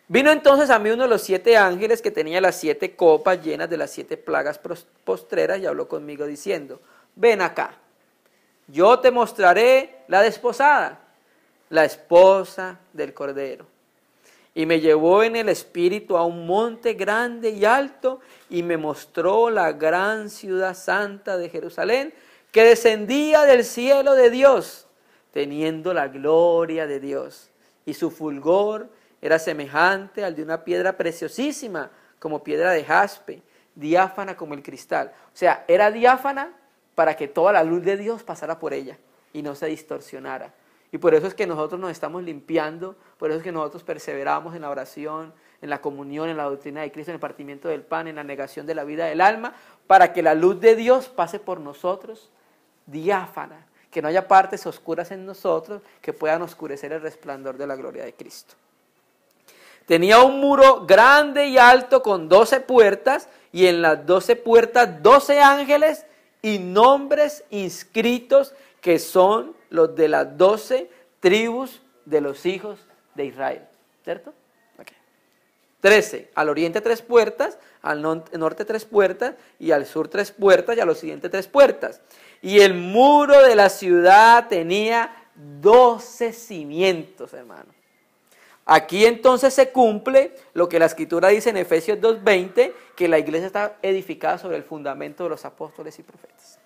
vino entonces a mí uno de los 7 ángeles que tenía las 7 copas llenas de las 7 plagas postreras y habló conmigo diciendo: ven acá, yo te mostraré la desposada, la esposa del Cordero. Y me llevó en el espíritu a un monte grande y alto y me mostró la gran ciudad santa de Jerusalén que descendía del cielo de Dios, teniendo la gloria de Dios. Y su fulgor era semejante al de una piedra preciosísima, como piedra de jaspe, diáfana como el cristal. O sea, era diáfana para que toda la luz de Dios pasara por ella y no se distorsionara. Y por eso es que nosotros nos estamos limpiando, por eso es que nosotros perseveramos en la oración, en la comunión, en la doctrina de Cristo, en el partimiento del pan, en la negación de la vida del alma, para que la luz de Dios pase por nosotros diáfana, que no haya partes oscuras en nosotros que puedan oscurecer el resplandor de la gloria de Cristo. Tenía un muro grande y alto con 12 puertas, y en las 12 puertas 12 ángeles y nombres inscritos que son los de las 12 tribus de los hijos de Israel. ¿Cierto? Okay. 13. Al oriente 3 puertas, al norte 3 puertas, y al sur 3 puertas, y al occidente 3 puertas. Y el muro de la ciudad tenía 12 cimientos, hermano. Aquí entonces se cumple lo que la Escritura dice en Efesios 2:20, que la iglesia está edificada sobre el fundamento de los apóstoles y profetas.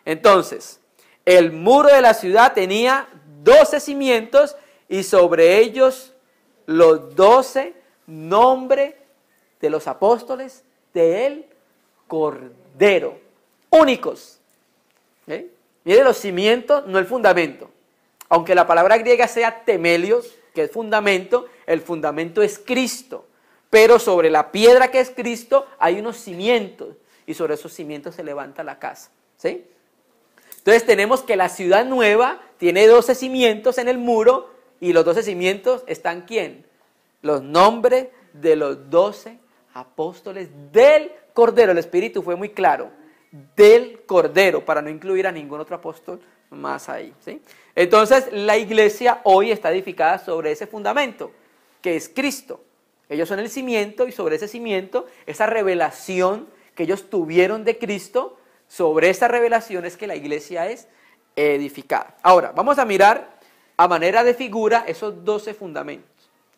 Entonces, el muro de la ciudad tenía 12 cimientos y sobre ellos los 12 nombres de los apóstoles del Cordero, únicos. ¿Okay? Mire, los cimientos, no el fundamento. Aunque la palabra griega sea temelios, que es fundamento, el fundamento es Cristo. Pero sobre la piedra que es Cristo hay unos cimientos y sobre esos cimientos se levanta la casa. ¿Sí? Entonces tenemos que la ciudad nueva tiene 12 cimientos en el muro y los 12 cimientos están ¿quién? Los nombres de los 12 apóstoles del Cordero. El Espíritu fue muy claro, del Cordero, para no incluir a ningún otro apóstol más ahí. ¿Sí? Entonces la iglesia hoy está edificada sobre ese fundamento, que es Cristo. Ellos son el cimiento y sobre ese cimiento, esa revelación que ellos tuvieron de Cristo, sobre esa revelación es que la iglesia es edificada. Ahora, vamos a mirar a manera de figura esos 12 fundamentos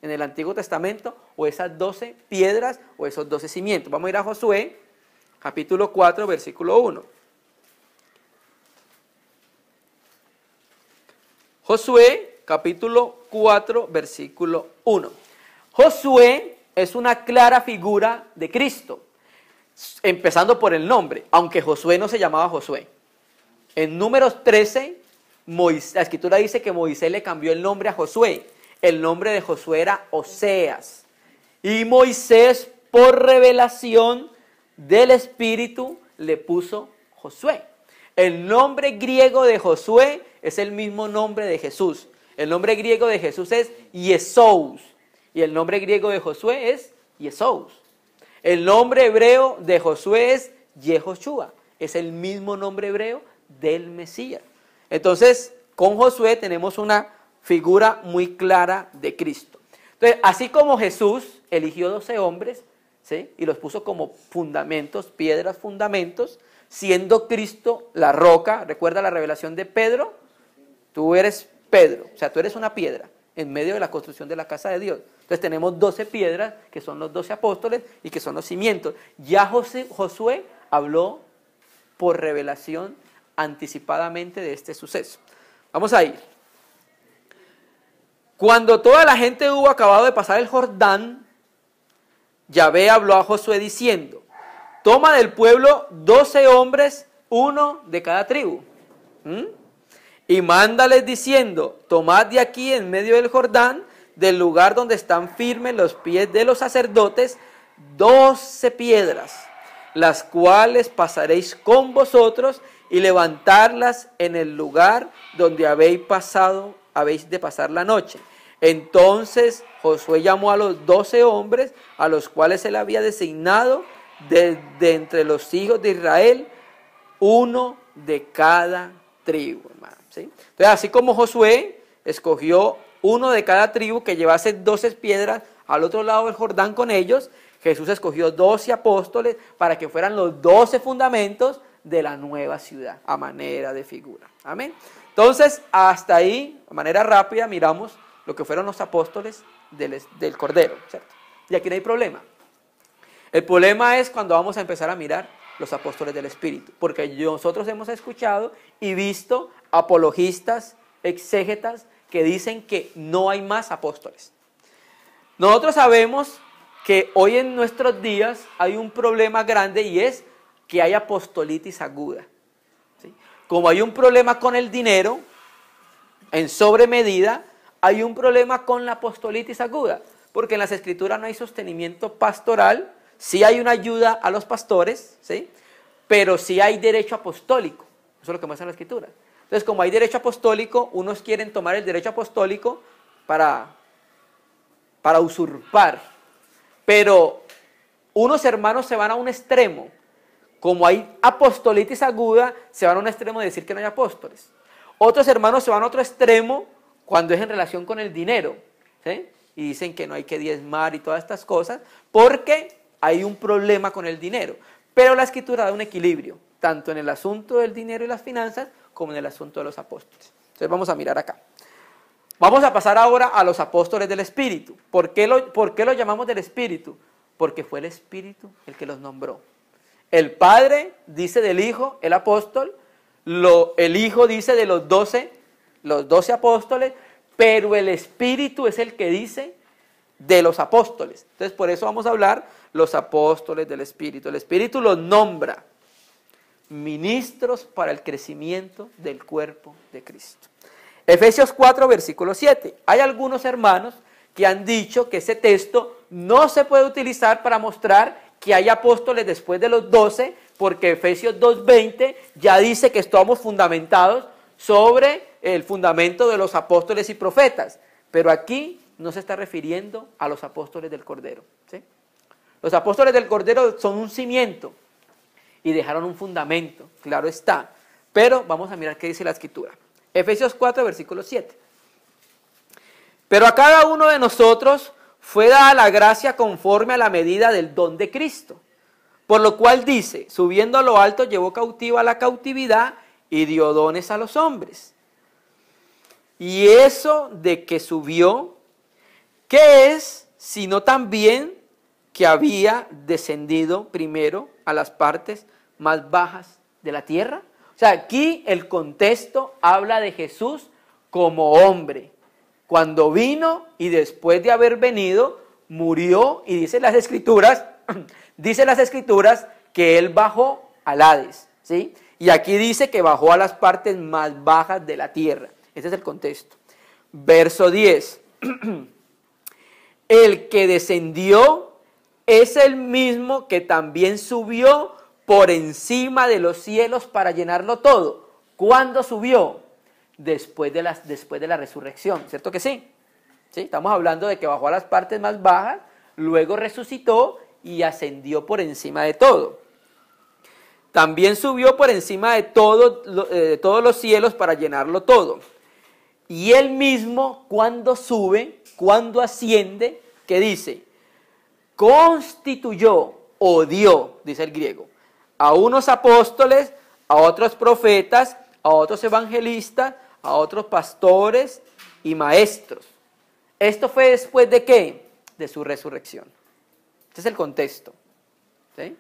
en el Antiguo Testamento, o esas 12 piedras, o esos 12 cimientos. Vamos a ir a Josué, capítulo 4, versículo 1. Josué, capítulo 4, versículo 1. Josué es una clara figura de Cristo, empezando por el nombre, aunque Josué no se llamaba Josué. En Números 13, la Escritura dice que Moisés le cambió el nombre a Josué. El nombre de Josué era Oseas. Y Moisés, por revelación del Espíritu, le puso Josué. El nombre griego de Josué es el mismo nombre de Jesús. El nombre griego de Jesús es Yesous. Y el nombre griego de Josué es Yesous. El nombre hebreo de Josué es Yehoshua. Es el mismo nombre hebreo del Mesías. Entonces, con Josué tenemos una figura muy clara de Cristo. Entonces, así como Jesús eligió 12 hombres, ¿sí? Y los puso como fundamentos, piedras, fundamentos, siendo Cristo la roca. ¿Recuerda la revelación de Pedro? Tú eres Pedro, o sea, tú eres una piedra en medio de la construcción de la casa de Dios. Entonces tenemos 12 piedras, que son los 12 apóstoles y que son los cimientos. Ya Josué habló por revelación anticipadamente de este suceso. Vamos a ir. Cuando toda la gente hubo acabado de pasar el Jordán, Yahvé habló a Josué diciendo: toma del pueblo 12 hombres, uno de cada tribu. Y mándales diciendo: tomad de aquí en medio del Jordán, del lugar donde están firmes los pies de los sacerdotes, 12 piedras, las cuales pasaréis con vosotros y levantarlas en el lugar donde habéis de pasar la noche. Entonces Josué llamó a los 12 hombres, a los cuales él había designado de entre los hijos de Israel, uno de cada tribu, hermano. ¿Sí? Entonces, así como Josué escogió uno de cada tribu que llevase 12 piedras al otro lado del Jordán con ellos, Jesús escogió 12 apóstoles para que fueran los 12 fundamentos de la nueva ciudad, a manera de figura. Amén. Entonces, hasta ahí, de manera rápida, miramos lo que fueron los apóstoles del Cordero, ¿cierto? Y aquí no hay problema. El problema es cuando vamos a empezar a mirar los apóstoles del Espíritu, porque nosotros hemos escuchado y visto apologistas, exégetas, que dicen que no hay más apóstoles. Nosotros sabemos que hoy en nuestros días hay un problema grande y es que hay apostolitis aguda. ¿Sí? Como hay un problema con el dinero, en sobremedida, hay un problema con la apostolitis aguda, porque en las escrituras no hay sostenimiento pastoral, sí hay una ayuda a los pastores, ¿sí? Pero sí hay derecho apostólico, eso es lo que muestra la escritura. Entonces, como hay derecho apostólico, unos quieren tomar el derecho apostólico para usurpar, pero unos hermanos se van a un extremo, como hay apostolitis aguda, se van a un extremo de decir que no hay apóstoles. Otros hermanos se van a otro extremo cuando es en relación con el dinero, ¿sí? Y dicen que no hay que diezmar y todas estas cosas, porque hay un problema con el dinero. Pero la escritura da un equilibrio, tanto en el asunto del dinero y las finanzas, como en el asunto de los apóstoles. Entonces vamos a mirar acá. Vamos a pasar ahora a los apóstoles del Espíritu. ¿Por qué lo llamamos del Espíritu? Porque fue el Espíritu el que los nombró. El Padre dice del Hijo, el apóstol, el Hijo dice de los 12 apóstoles, pero el Espíritu es el que dice de los apóstoles. Entonces por eso vamos a hablar los apóstoles del Espíritu. El Espíritu los nombra ministros para el crecimiento del cuerpo de Cristo. Efesios 4, versículo 7. Hay algunos hermanos que han dicho que ese texto no se puede utilizar para mostrar que hay apóstoles después de los 12, porque Efesios 2:20 ya dice que estamos fundamentados sobre el fundamento de los apóstoles y profetas. Pero aquí no se está refiriendo a los apóstoles del Cordero, ¿sí? Los apóstoles del Cordero son un cimiento y dejaron un fundamento, claro está. Pero vamos a mirar qué dice la Escritura. Efesios 4, versículo 7. Pero a cada uno de nosotros fue dada la gracia conforme a la medida del don de Cristo. Por lo cual dice, subiendo a lo alto llevó cautiva la cautividad y dio dones a los hombres. Y eso de que subió, ¿qué es? Sino también que había descendido primero a las partes más bajas de la tierra. O sea, aquí el contexto habla de Jesús como hombre. Cuando vino y después de haber venido, murió y dice las Escrituras que Él bajó al Hades, ¿sí? Y aquí dice que bajó a las partes más bajas de la tierra. Ese es el contexto. Verso 10. El que descendió es el mismo que también subió por encima de los cielos para llenarlo todo. ¿Cuándo subió? Después de la resurrección, ¿cierto que sí? ¿Sí? Estamos hablando de que bajó a las partes más bajas, luego resucitó y ascendió por encima de todo. También subió por encima de todos los cielos para llenarlo todo. Y él mismo, cuando sube, cuando asciende, ¿qué dice? Constituyó o dio, dice el griego, a unos apóstoles, a otros profetas, a otros evangelistas, a otros pastores y maestros. ¿Esto fue después de qué? De su resurrección. Este es el contexto, ¿sí?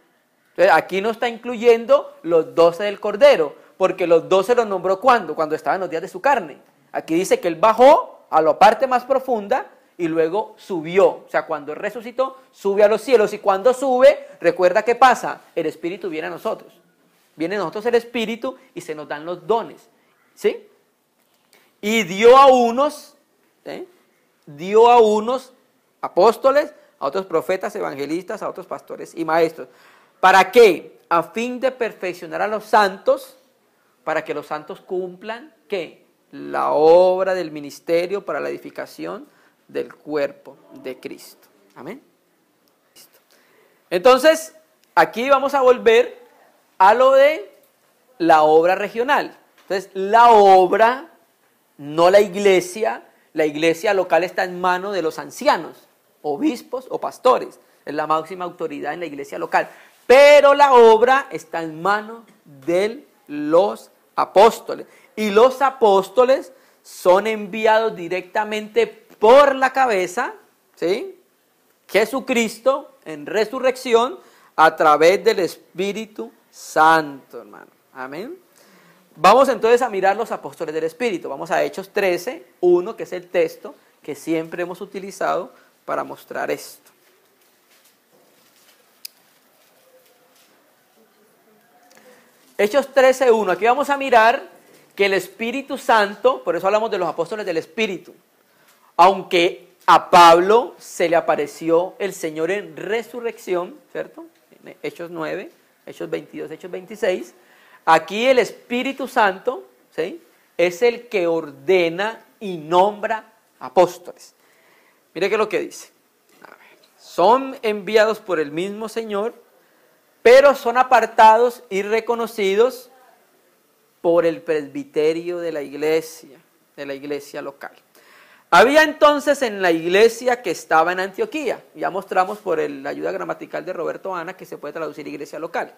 Entonces, aquí no está incluyendo los 12 del Cordero, porque los 12 los nombró ¿cuándo? Cuando estaban los días de su carne. Aquí dice que él bajó a la parte más profunda y luego subió. O sea, cuando él resucitó, sube a los cielos. Y cuando sube, recuerda qué pasa. El Espíritu viene a nosotros. Viene a nosotros el Espíritu y se nos dan los dones, ¿sí? Y dio a unos, ¿sí? Dio a unos apóstoles, a otros profetas, evangelistas, a otros pastores y maestros. ¿Para qué? A fin de perfeccionar a los santos, para que los santos cumplan, ¿qué? La obra del ministerio para la edificación del cuerpo de Cristo. Amén. Entonces, aquí vamos a volver a lo de la obra regional. Entonces, la obra, no la iglesia local está en manos de los ancianos, obispos o pastores. Es la máxima autoridad en la iglesia local. Pero la obra está en manos de los apóstoles. Y los apóstoles son enviados directamente por la cabeza, ¿sí? Jesucristo en resurrección a través del Espíritu Santo, hermano. Amén. Vamos entonces a mirar los apóstoles del Espíritu. Vamos a Hechos 13, 1, que es el texto que siempre hemos utilizado para mostrar esto. Hechos 13:1. Aquí vamos a mirar que el Espíritu Santo, por eso hablamos de los apóstoles del Espíritu, aunque a Pablo se le apareció el Señor en resurrección, ¿cierto? En Hechos 9, Hechos 22, Hechos 26. Aquí el Espíritu Santo, ¿sí?, es el que ordena y nombra apóstoles. Mire qué es lo que dice. A ver. Son enviados por el mismo Señor, pero son apartados y reconocidos por el presbiterio de la iglesia local. Había entonces en la iglesia que estaba en Antioquía, ya mostramos por la ayuda gramatical de Roberto Ana que se puede traducir iglesia local.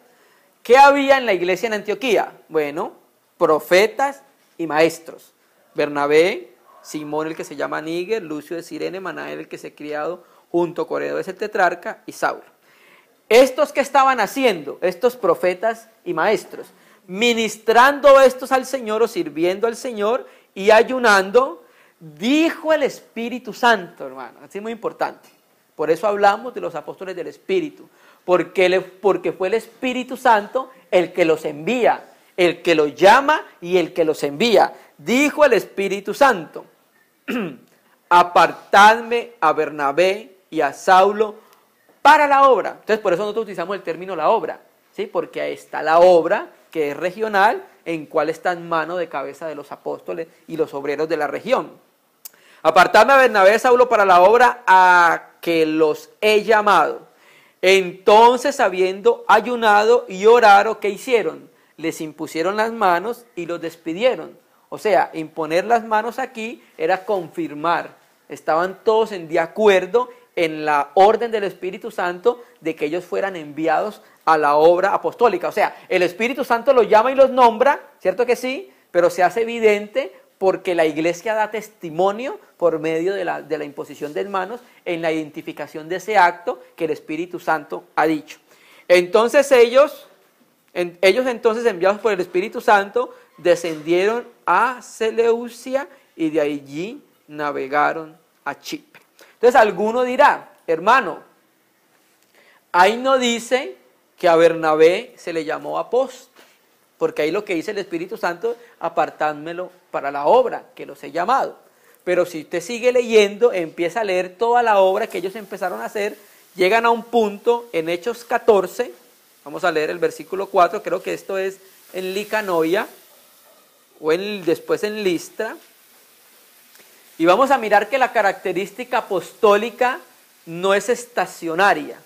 ¿Qué había en la iglesia en Antioquía? Bueno, profetas y maestros. Bernabé, Simón el que se llama Níger, Lucio de Cirene, Manael el que se ha criado junto con Herodes el tetrarca y Saulo. ¿Estos qué estaban haciendo? Estos profetas y maestros, ministrando estos al Señor o sirviendo al Señor y ayunando, dijo el Espíritu Santo, hermano. Así es muy importante. Por eso hablamos de los apóstoles del Espíritu, porque fue el Espíritu Santo el que los envía, el que los llama y el que los envía. Dijo el Espíritu Santo, apartadme a Bernabé y a Saulo para la obra. Entonces por eso nosotros utilizamos el término la obra, ¿sí? Porque ahí está la obra que es regional, en cual está en mano de cabeza de los apóstoles y los obreros de la región. Apartadme a Bernabé y a Saulo para la obra a que los he llamado. Entonces, habiendo ayunado y orado, ¿qué hicieron? Les impusieron las manos y los despidieron. O sea, imponer las manos aquí era confirmar. Estaban todos de acuerdo en la orden del Espíritu Santo de que ellos fueran enviados a la obra apostólica. O sea, el Espíritu Santo los llama y los nombra, ¿cierto que sí? Pero se hace evidente porque la iglesia da testimonio por medio de la imposición de manos en la identificación de ese acto que el Espíritu Santo ha dicho. Entonces ellos entonces enviados por el Espíritu Santo descendieron a Seleucia y de allí navegaron a Chipre. Entonces alguno dirá, hermano, ahí no dice que a Bernabé se le llamó apóstol, porque ahí lo que dice el Espíritu Santo, apartádmelo para la obra que los he llamado. Pero si usted sigue leyendo, empieza a leer toda la obra que ellos empezaron a hacer, llegan a un punto en Hechos 14, vamos a leer el versículo 4, creo que esto es en Licanoia, o después en Listra, y vamos a mirar que la característica apostólica no es estacionaria.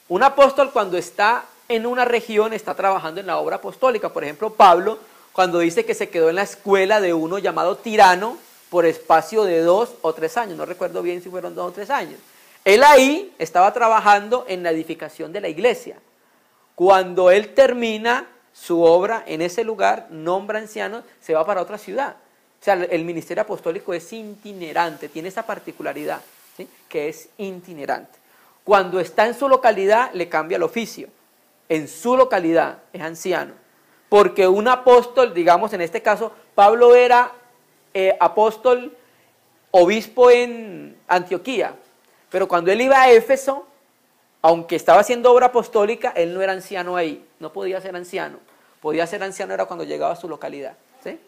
Un apóstol cuando está en una región está trabajando en la obra apostólica. Por ejemplo, Pablo, cuando dice que se quedó en la escuela de uno llamado Tirano por espacio de 2 o 3 años, no recuerdo bien si fueron 2 o 3 años. Él ahí estaba trabajando en la edificación de la iglesia. Cuando él termina su obra en ese lugar, nombra ancianos, se va para otra ciudad. O sea, el ministerio apostólico es itinerante, tiene esa particularidad, ¿sí?, que es itinerante. Cuando está en su localidad, le cambia el oficio. En su localidad es anciano. Porque un apóstol, digamos en este caso, Pablo era apóstol, obispo en Antioquía. Pero cuando él iba a Éfeso, aunque estaba haciendo obra apostólica, él no era anciano ahí. No podía ser anciano. Podía ser anciano era cuando llegaba a su localidad. ¿Sí?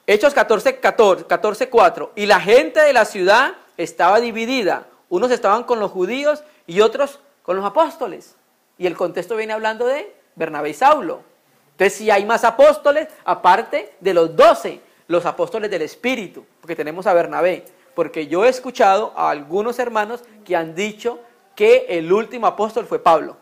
Hechos 14:4. Y la gente de la ciudad estaba dividida. Unos estaban con los judíos y otros con los apóstoles. Y el contexto viene hablando de Bernabé y Saulo. Entonces, si hay más apóstoles, aparte de los 12, los apóstoles del Espíritu, porque tenemos a Bernabé. Porque yo he escuchado a algunos hermanos que han dicho que el último apóstol fue Pablo.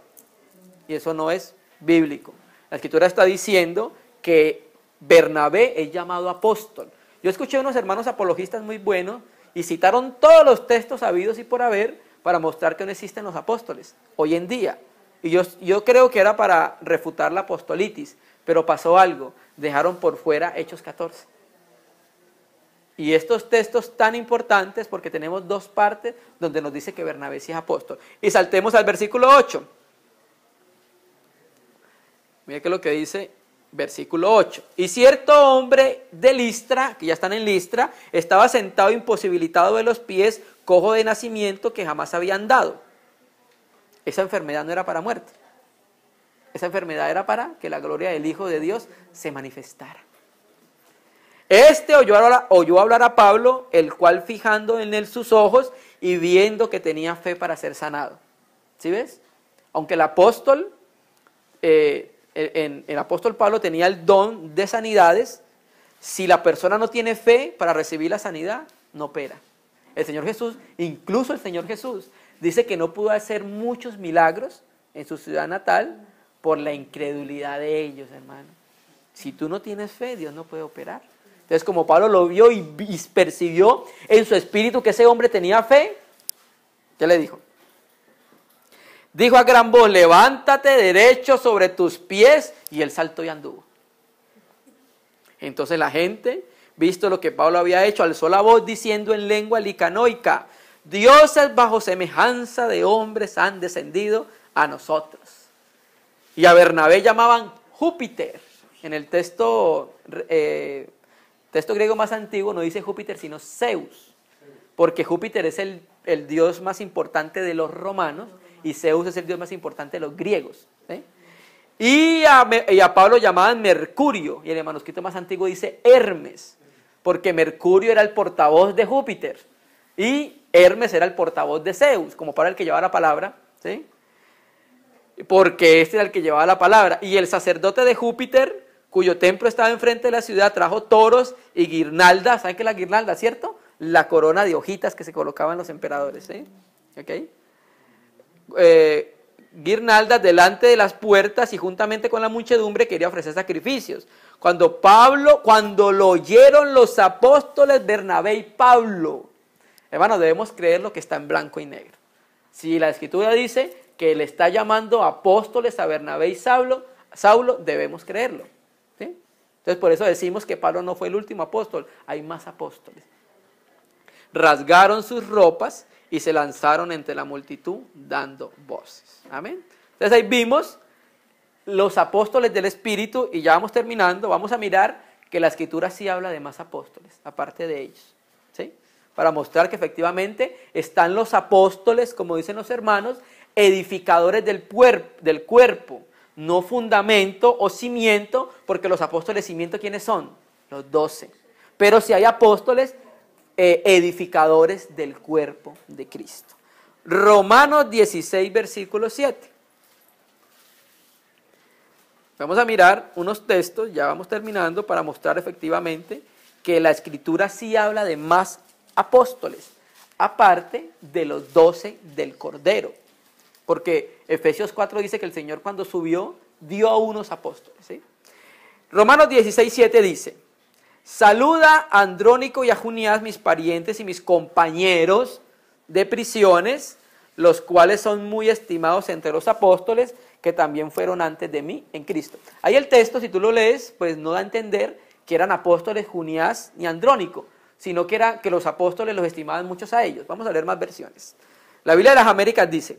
Y eso no es bíblico. La Escritura está diciendo que Bernabé es llamado apóstol. Yo escuché a unos hermanos apologistas muy buenos y citaron todos los textos habidos y por haber para mostrar que no existen los apóstoles hoy en día. Y yo creo que era para refutar la apostolitis, pero pasó algo, dejaron por fuera Hechos 14. Y estos textos tan importantes porque tenemos 2 partes donde nos dice que Bernabé sí es apóstol. Y saltemos al versículo 8. Mira que lo que dice versículo 8. Y cierto hombre de Listra, que ya están en Listra, estaba sentado imposibilitado de los pies, cojo de nacimiento, que jamás había andado. Esa enfermedad no era para muerte. Esa enfermedad era para que la gloria del Hijo de Dios se manifestara. Este oyó hablar a Pablo, el cual fijando en él sus ojos y viendo que tenía fe para ser sanado. ¿Sí ves? Aunque el apóstol, el apóstol Pablo tenía el don de sanidades, si la persona no tiene fe para recibir la sanidad, no opera. El Señor Jesús, incluso el Señor Jesús, dice que no pudo hacer muchos milagros en su ciudad natal por la incredulidad de ellos, hermano. Si tú no tienes fe, Dios no puede operar. Entonces, como Pablo lo vio y percibió en su espíritu que ese hombre tenía fe, ¿qué le dijo? Dijo a gran voz, levántate derecho sobre tus pies, y él saltó y anduvo. Entonces la gente, visto lo que Pablo había hecho, alzó la voz diciendo en lengua licanoica, dioses bajo semejanza de hombres han descendido a nosotros. Y a Bernabé llamaban Júpiter. En el texto griego más antiguo no dice Júpiter, sino Zeus. Porque Júpiter es el dios más importante de los romanos y Zeus es el dios más importante de los griegos. ¿Sí? Y a Pablo llamaban Mercurio, y en el manuscrito más antiguo dice Hermes, porque Mercurio era el portavoz de Júpiter y Hermes era el portavoz de Zeus, como para el que llevaba la palabra, ¿sí? Porque este era el que llevaba la palabra. Y el sacerdote de Júpiter, cuyo templo estaba enfrente de la ciudad, trajo toros y guirnaldas. ¿Saben qué es la guirnalda, cierto? La corona de hojitas que se colocaban los emperadores, ¿sí? ¿Okay? Guirnaldas delante de las puertas y juntamente con la muchedumbre quería ofrecer sacrificios. Cuando lo oyeron los apóstoles Bernabé y Pablo, hermano, debemos creer lo que está en blanco y negro. Si la escritura dice que le está llamando apóstoles a Bernabé y Saulo, debemos creerlo. ¿Sí? Entonces por eso decimos que Pablo no fue el último apóstol, hay más apóstoles. Rasgaron sus ropas y se lanzaron entre la multitud dando voces. Amén. Entonces ahí vimos los apóstoles del Espíritu y ya vamos terminando. Vamos a mirar que la Escritura sí habla de más apóstoles, aparte de ellos. ¿Sí? Para mostrar que efectivamente están los apóstoles, como dicen los hermanos, edificadores del cuerpo, no fundamento o cimiento, porque los apóstoles cimiento, ¿quiénes son? Los 12. Pero si hay apóstoles edificadores del cuerpo de Cristo. Romanos 16, versículo 7. Vamos a mirar unos textos, ya vamos terminando, para mostrar efectivamente que la Escritura sí habla de más apóstoles, aparte de los 12 del Cordero. Porque Efesios 4 dice que el Señor cuando subió dio a unos apóstoles. ¿Sí? Romanos 16, 7 dice, saluda a Andrónico y a Junias, mis parientes y mis compañeros de prisiones, los cuales son muy estimados entre los apóstoles, que también fueron antes de mí en Cristo. Ahí el texto, si tú lo lees, pues no da a entender que eran apóstoles Junias ni Andrónico, sino que los apóstoles los estimaban muchos a ellos. Vamos a leer más versiones. La Biblia de las Américas dice,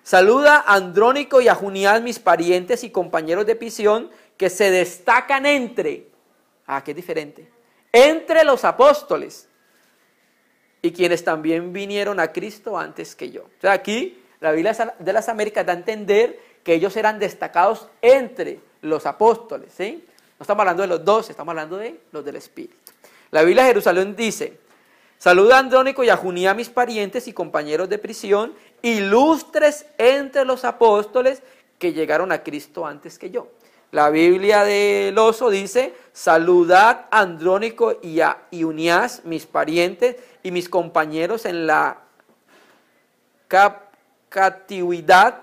saluda a Andrónico y a Junias, mis parientes y compañeros de prisión, que se destacan entre los apóstoles y quienes también vinieron a Cristo antes que yo. O sea, aquí la Biblia de las Américas da a entender que ellos eran destacados entre los apóstoles, ¿sí? No estamos hablando de los 12, estamos hablando de los del Espíritu. La Biblia de Jerusalén dice, saluda a Andrónico y a Junias, mis parientes y compañeros de prisión, ilustres entre los apóstoles que llegaron a Cristo antes que yo. La Biblia del Oso dice, saludad a Andrónico y a Junias, mis parientes y mis compañeros en la cautividad,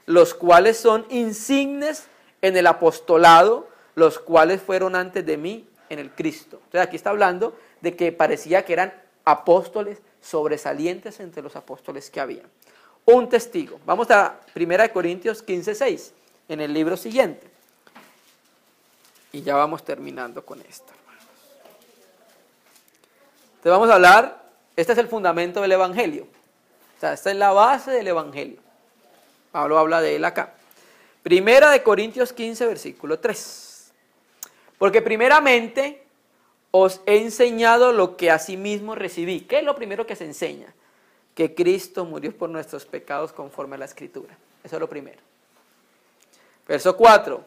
los cuales son insignes en el apostolado, los cuales fueron antes de mí en el Cristo. Entonces aquí está hablando de que parecía que eran apóstoles sobresalientes entre los apóstoles que había. Un testigo. Vamos a 1 Corintios 15, 6, en el libro siguiente. Y ya vamos terminando con esto, hermanos. Entonces vamos a hablar, este es el fundamento del Evangelio. O sea, esta es la base del Evangelio. Pablo habla de él acá. 1 Corintios 15, versículo 3. Porque primeramente os he enseñado lo que asimismo recibí. ¿Qué es lo primero que se enseña? Que Cristo murió por nuestros pecados conforme a la Escritura. Eso es lo primero. Verso 4.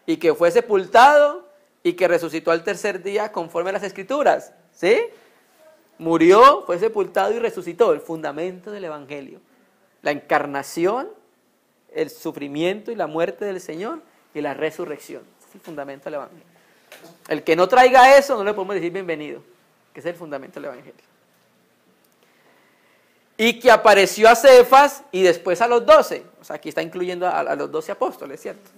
Y que fue sepultado y que resucitó al tercer día conforme a las Escrituras. ¿Sí? Murió, fue sepultado y resucitó. El fundamento del Evangelio. La encarnación, el sufrimiento y la muerte del Señor y la resurrección. Ese es el fundamento del Evangelio. El que no traiga eso no le podemos decir bienvenido, que es el fundamento del Evangelio. Y que apareció a Cefas y después a los 12. O sea, aquí está incluyendo a los 12 apóstoles, ¿cierto?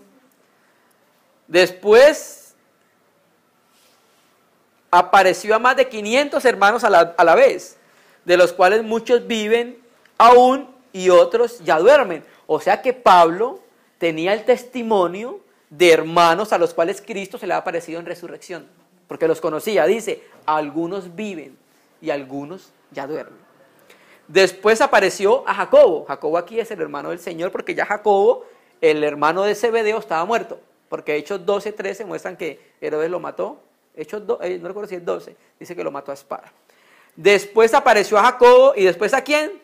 Después apareció a más de 500 hermanos a la vez, de los cuales muchos viven aún y otros ya duermen. O sea que Pablo tenía el testimonio de hermanos a los cuales Cristo se le ha aparecido en resurrección, porque los conocía. Dice, algunos viven y algunos ya duermen. Después apareció a Jacobo. Jacobo aquí es el hermano del Señor, porque ya Jacobo, el hermano de Zebedeo, estaba muerto. Porque Hechos 12, 13 muestran que Herodes lo mató. Hechos no recuerdo si es 12, dice que lo mató a espada. Después apareció a Jacobo y después ¿a quién?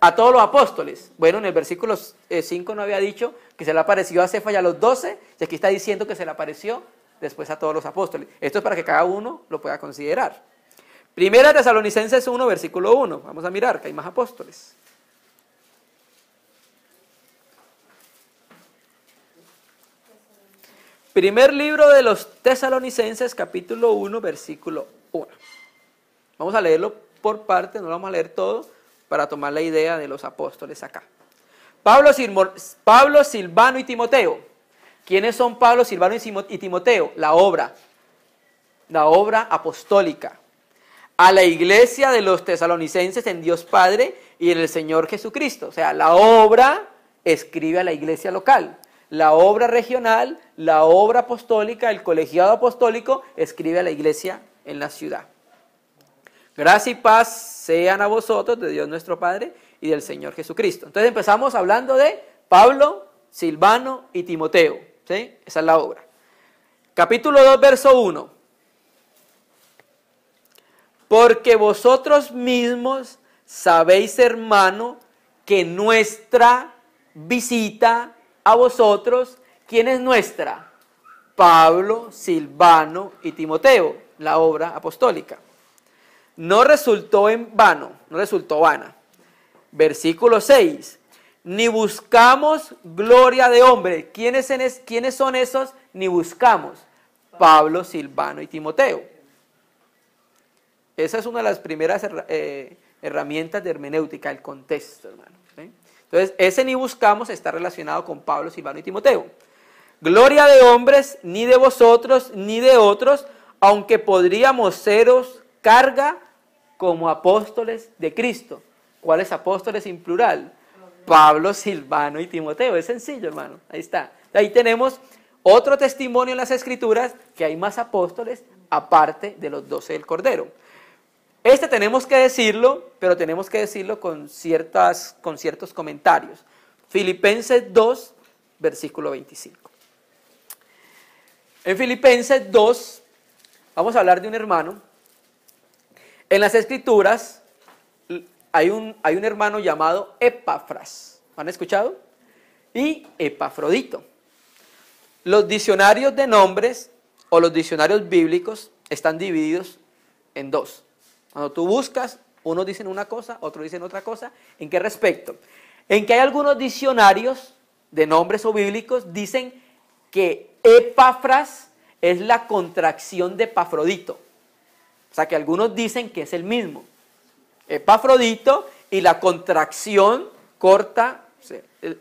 A todos los apóstoles. Bueno, en el versículo 5 no había dicho que se le apareció a Cefas y a los 12, y aquí está diciendo que se le apareció después a todos los apóstoles. Esto es para que cada uno lo pueda considerar. Primera Tesalonicenses 1, versículo 1. Vamos a mirar que hay más apóstoles. Primer libro de los Tesalonicenses, capítulo 1, versículo 1. Vamos a leerlo por partes, no lo vamos a leer todo, para tomar la idea de los apóstoles acá. Pablo, Silvano y Timoteo. ¿Quiénes son Pablo, Silvano y Timoteo? La obra apostólica. A la iglesia de los tesalonicenses en Dios Padre y en el Señor Jesucristo. O sea, la obra escribe a la iglesia local. La obra regional, la obra apostólica, el colegiado apostólico escribe a la iglesia en la ciudad. Gracia y paz sean a vosotros, de Dios nuestro Padre y del Señor Jesucristo. Entonces empezamos hablando de Pablo, Silvano y Timoteo. ¿Sí? Esa es la obra. Capítulo 2, verso 1. Porque vosotros mismos sabéis, hermano, que nuestra visita a vosotros, ¿quién es nuestra? Pablo, Silvano y Timoteo, la obra apostólica. No resultó en vano, no resultó vana. Versículo 6. Ni buscamos gloria de hombre. ¿Quiénes son esos? Ni buscamos. Pablo, Silvano y Timoteo. Esa es una de las primeras herramientas de hermenéutica, el contexto, hermano. ¿Sí? Entonces, ese ni buscamos está relacionado con Pablo, Silvano y Timoteo. Gloria de hombres, ni de vosotros, ni de otros, aunque podríamos seros carga como apóstoles de Cristo. ¿Cuáles apóstoles en plural? Pablo, Silvano y Timoteo. Es sencillo, hermano. Ahí está. Ahí tenemos otro testimonio en las Escrituras que hay más apóstoles aparte de los 12 del Cordero. Tenemos que decirlo, pero tenemos que decirlo con ciertos comentarios. Filipenses 2, versículo 25. En Filipenses 2, vamos a hablar de un hermano. En las Escrituras hay un hermano llamado Epafras. ¿Han escuchado? Y Epafrodito. Los diccionarios de nombres o los diccionarios bíblicos están divididos en dos. Cuando tú buscas, unos dicen una cosa, otros dicen otra cosa. ¿En qué respecto? En que hay algunos diccionarios de nombres o bíblicos dicen que Epafras es la contracción de Epafrodito. O sea que algunos dicen que es el mismo. Epafrodito y la contracción corta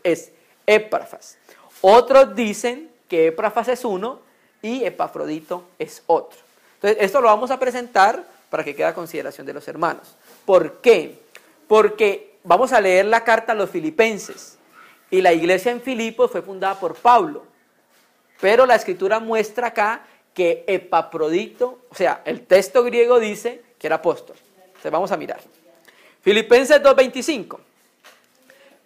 es Epafras. Otros dicen que Epafras es uno y Epafrodito es otro. Entonces esto lo vamos a presentar para que quede a consideración de los hermanos. ¿Por qué? Porque vamos a leer la carta a los filipenses y la iglesia en Filipos fue fundada por Pablo. Pero la escritura muestra acá que Epafrodito, o sea, el texto griego dice que era apóstol. Entonces vamos a mirar. Filipenses 2:25.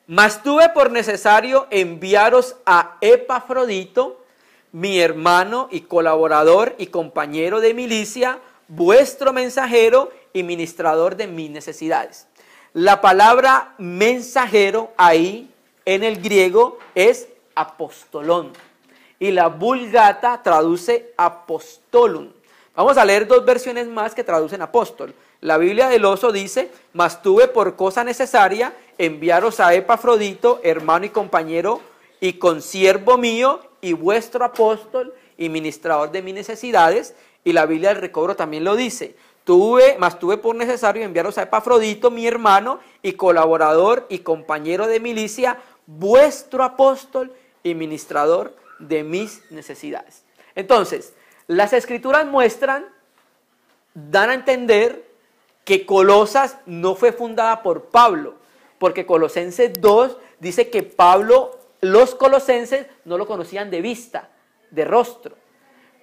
Mas tuve por necesario enviaros a Epafrodito, mi hermano y colaborador y compañero de milicia, vuestro mensajero y ministrador de mis necesidades. La palabra mensajero ahí en el griego es apostolón. Y la Vulgata traduce apostolum. Vamos a leer dos versiones más que traducen apóstol. La Biblia del Oso dice: mas tuve por cosa necesaria enviaros a Epafrodito, hermano y compañero y consiervo mío y vuestro apóstol y ministrador de mis necesidades. Y la Biblia del Recobro también lo dice: mas tuve por necesario enviaros a Epafrodito, mi hermano y colaborador y compañero de milicia, vuestro apóstol y ministrador de mis necesidades. Entonces, las escrituras dan a entender que Colosas no fue fundada por Pablo, porque Colosenses 2 dice que los colosenses no lo conocían de vista, de rostro.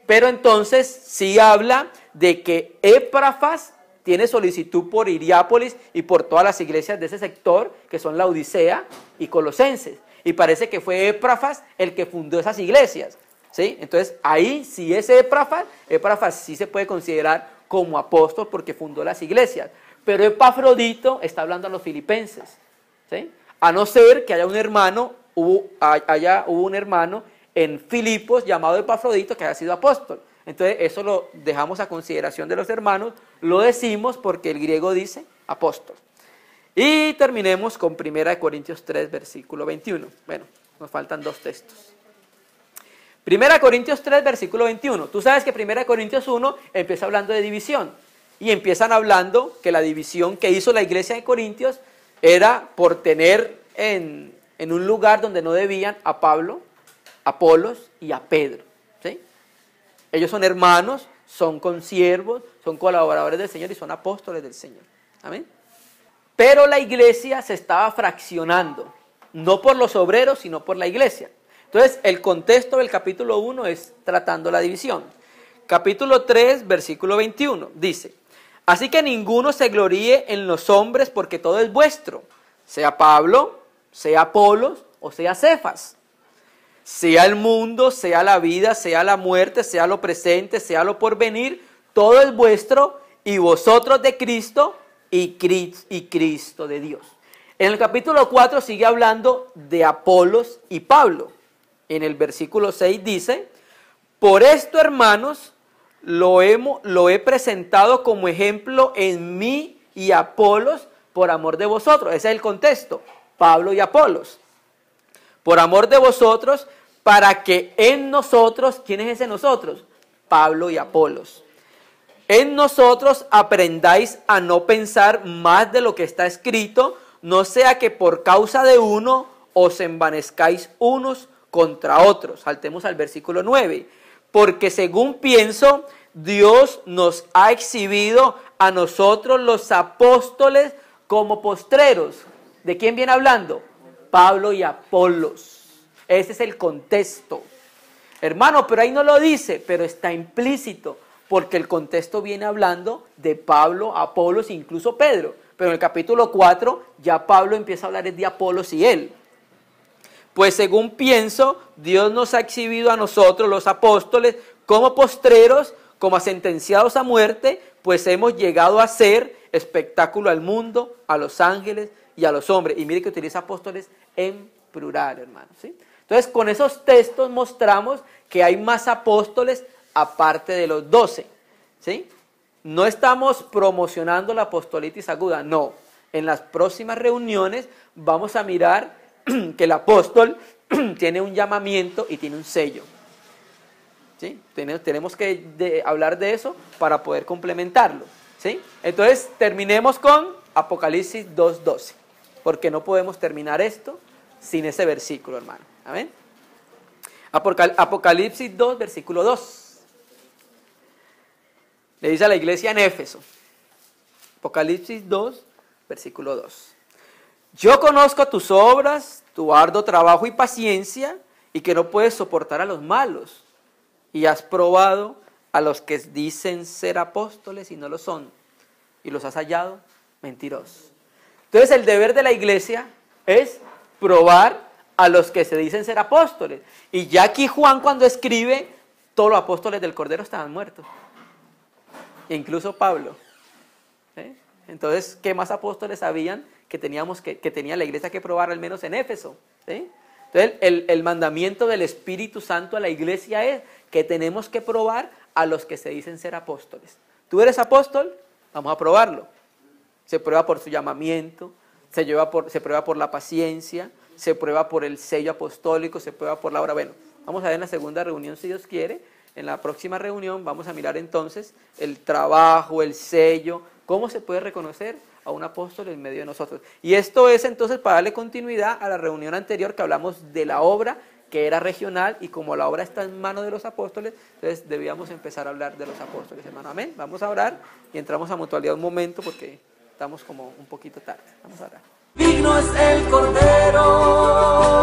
Pero entonces sí habla de que Éprafas tiene solicitud por Hierápolis y por todas las iglesias de ese sector, que son la Odisea y Colosenses. Y parece que fue Éprafas el que fundó esas iglesias, ¿sí? Entonces ahí sí es Éprafas sí se puede considerar como apóstol porque fundó las iglesias. Pero Epafrodito está hablando a los filipenses, ¿sí? A no ser que haya un hermano, hubo un hermano en Filipos llamado Epafrodito que haya sido apóstol. Entonces eso lo dejamos a consideración de los hermanos, lo decimos porque el griego dice apóstol. Y terminemos con 1 Corintios 3, versículo 21. Bueno, nos faltan dos textos. 1 Corintios 3, versículo 21. Tú sabes que 1 Corintios 1 empieza hablando de división. Y empiezan hablando que la división que hizo la iglesia de Corintios era por tener en un lugar donde no debían a Pablo, a Apolos y a Pedro, ¿sí? Ellos son hermanos, son consiervos, son colaboradores del Señor y son apóstoles del Señor. Amén. Pero la iglesia se estaba fraccionando, no por los obreros, sino por la iglesia. Entonces, el contexto del capítulo 1 es tratando la división. Capítulo 3, versículo 21, dice: así que ninguno se gloríe en los hombres, porque todo es vuestro, sea Pablo, sea Apolos o sea Cefas, sea el mundo, sea la vida, sea la muerte, sea lo presente, sea lo porvenir, todo es vuestro, y vosotros de Cristo y Cristo de Dios. En el capítulo 4 sigue hablando de Apolos y Pablo. En el versículo 6 dice: por esto, hermanos, lo he presentado como ejemplo en mí y Apolos por amor de vosotros. Ese es el contexto, Pablo y Apolos. Por amor de vosotros, para que en nosotros, ¿quién es ese nosotros? Pablo y Apolos. En nosotros aprendáis a no pensar más de lo que está escrito, no sea que por causa de uno os envanezcáis unos contra otros. Saltemos al versículo 9. Porque según pienso, Dios nos ha exhibido a nosotros los apóstoles como postreros. ¿De quién viene hablando? Pablo y Apolos. Ese es el contexto. Hermano, pero ahí no lo dice, pero está implícito, porque el contexto viene hablando de Pablo, Apolos e incluso Pedro. Pero en el capítulo 4 ya Pablo empieza a hablar de Apolos y él. Pues según pienso, Dios nos ha exhibido a nosotros, los apóstoles, como postreros, como sentenciados a muerte, pues hemos llegado a ser espectáculo al mundo, a los ángeles y a los hombres. Y mire que utiliza apóstoles en plural, hermano, ¿sí? Entonces, con esos textos mostramos que hay más apóstoles aparte de los 12, ¿sí? No estamos promocionando la apostolitis aguda, no. En las próximas reuniones vamos a mirar que el apóstol tiene un llamamiento y tiene un sello, ¿sí? Tenemos que hablar de eso para poder complementarlo, ¿sí? Entonces, terminemos con Apocalipsis 2:12, porque no podemos terminar esto sin ese versículo, hermano. Amén. Apocalipsis 2, versículo 2. Le dice a la iglesia en Éfeso. Apocalipsis 2, versículo 2. Yo conozco tus obras, tu arduo trabajo y paciencia, y que no puedes soportar a los malos. Y has probado a los que dicen ser apóstoles y no lo son, y los has hallado mentirosos. Entonces el deber de la iglesia es probar a los que se dicen ser apóstoles. Y ya aquí Juan, cuando escribe, todos los apóstoles del Cordero estaban muertos. E incluso Pablo. ¿Sí? Entonces, ¿qué más apóstoles habían que tenía la iglesia que probar, al menos en Éfeso? ¿Sí? Entonces, el mandamiento del Espíritu Santo a la iglesia es que tenemos que probar a los que se dicen ser apóstoles. ¿Tú eres apóstol? Vamos a probarlo. Se prueba por su llamamiento, se prueba por la paciencia, se prueba por el sello apostólico, se prueba por la obra. Bueno, vamos a ver en la segunda reunión, si Dios quiere. En la próxima reunión vamos a mirar entonces el trabajo, el sello, cómo se puede reconocer a un apóstol en medio de nosotros. Y esto es entonces para darle continuidad a la reunión anterior que hablamos de la obra, que era regional, y como la obra está en manos de los apóstoles, entonces debíamos empezar a hablar de los apóstoles, hermano. Amén. Vamos a orar y entramos a mutualidad un momento porque estamos como un poquito tarde. Vamos a orar. Digno es el Cordero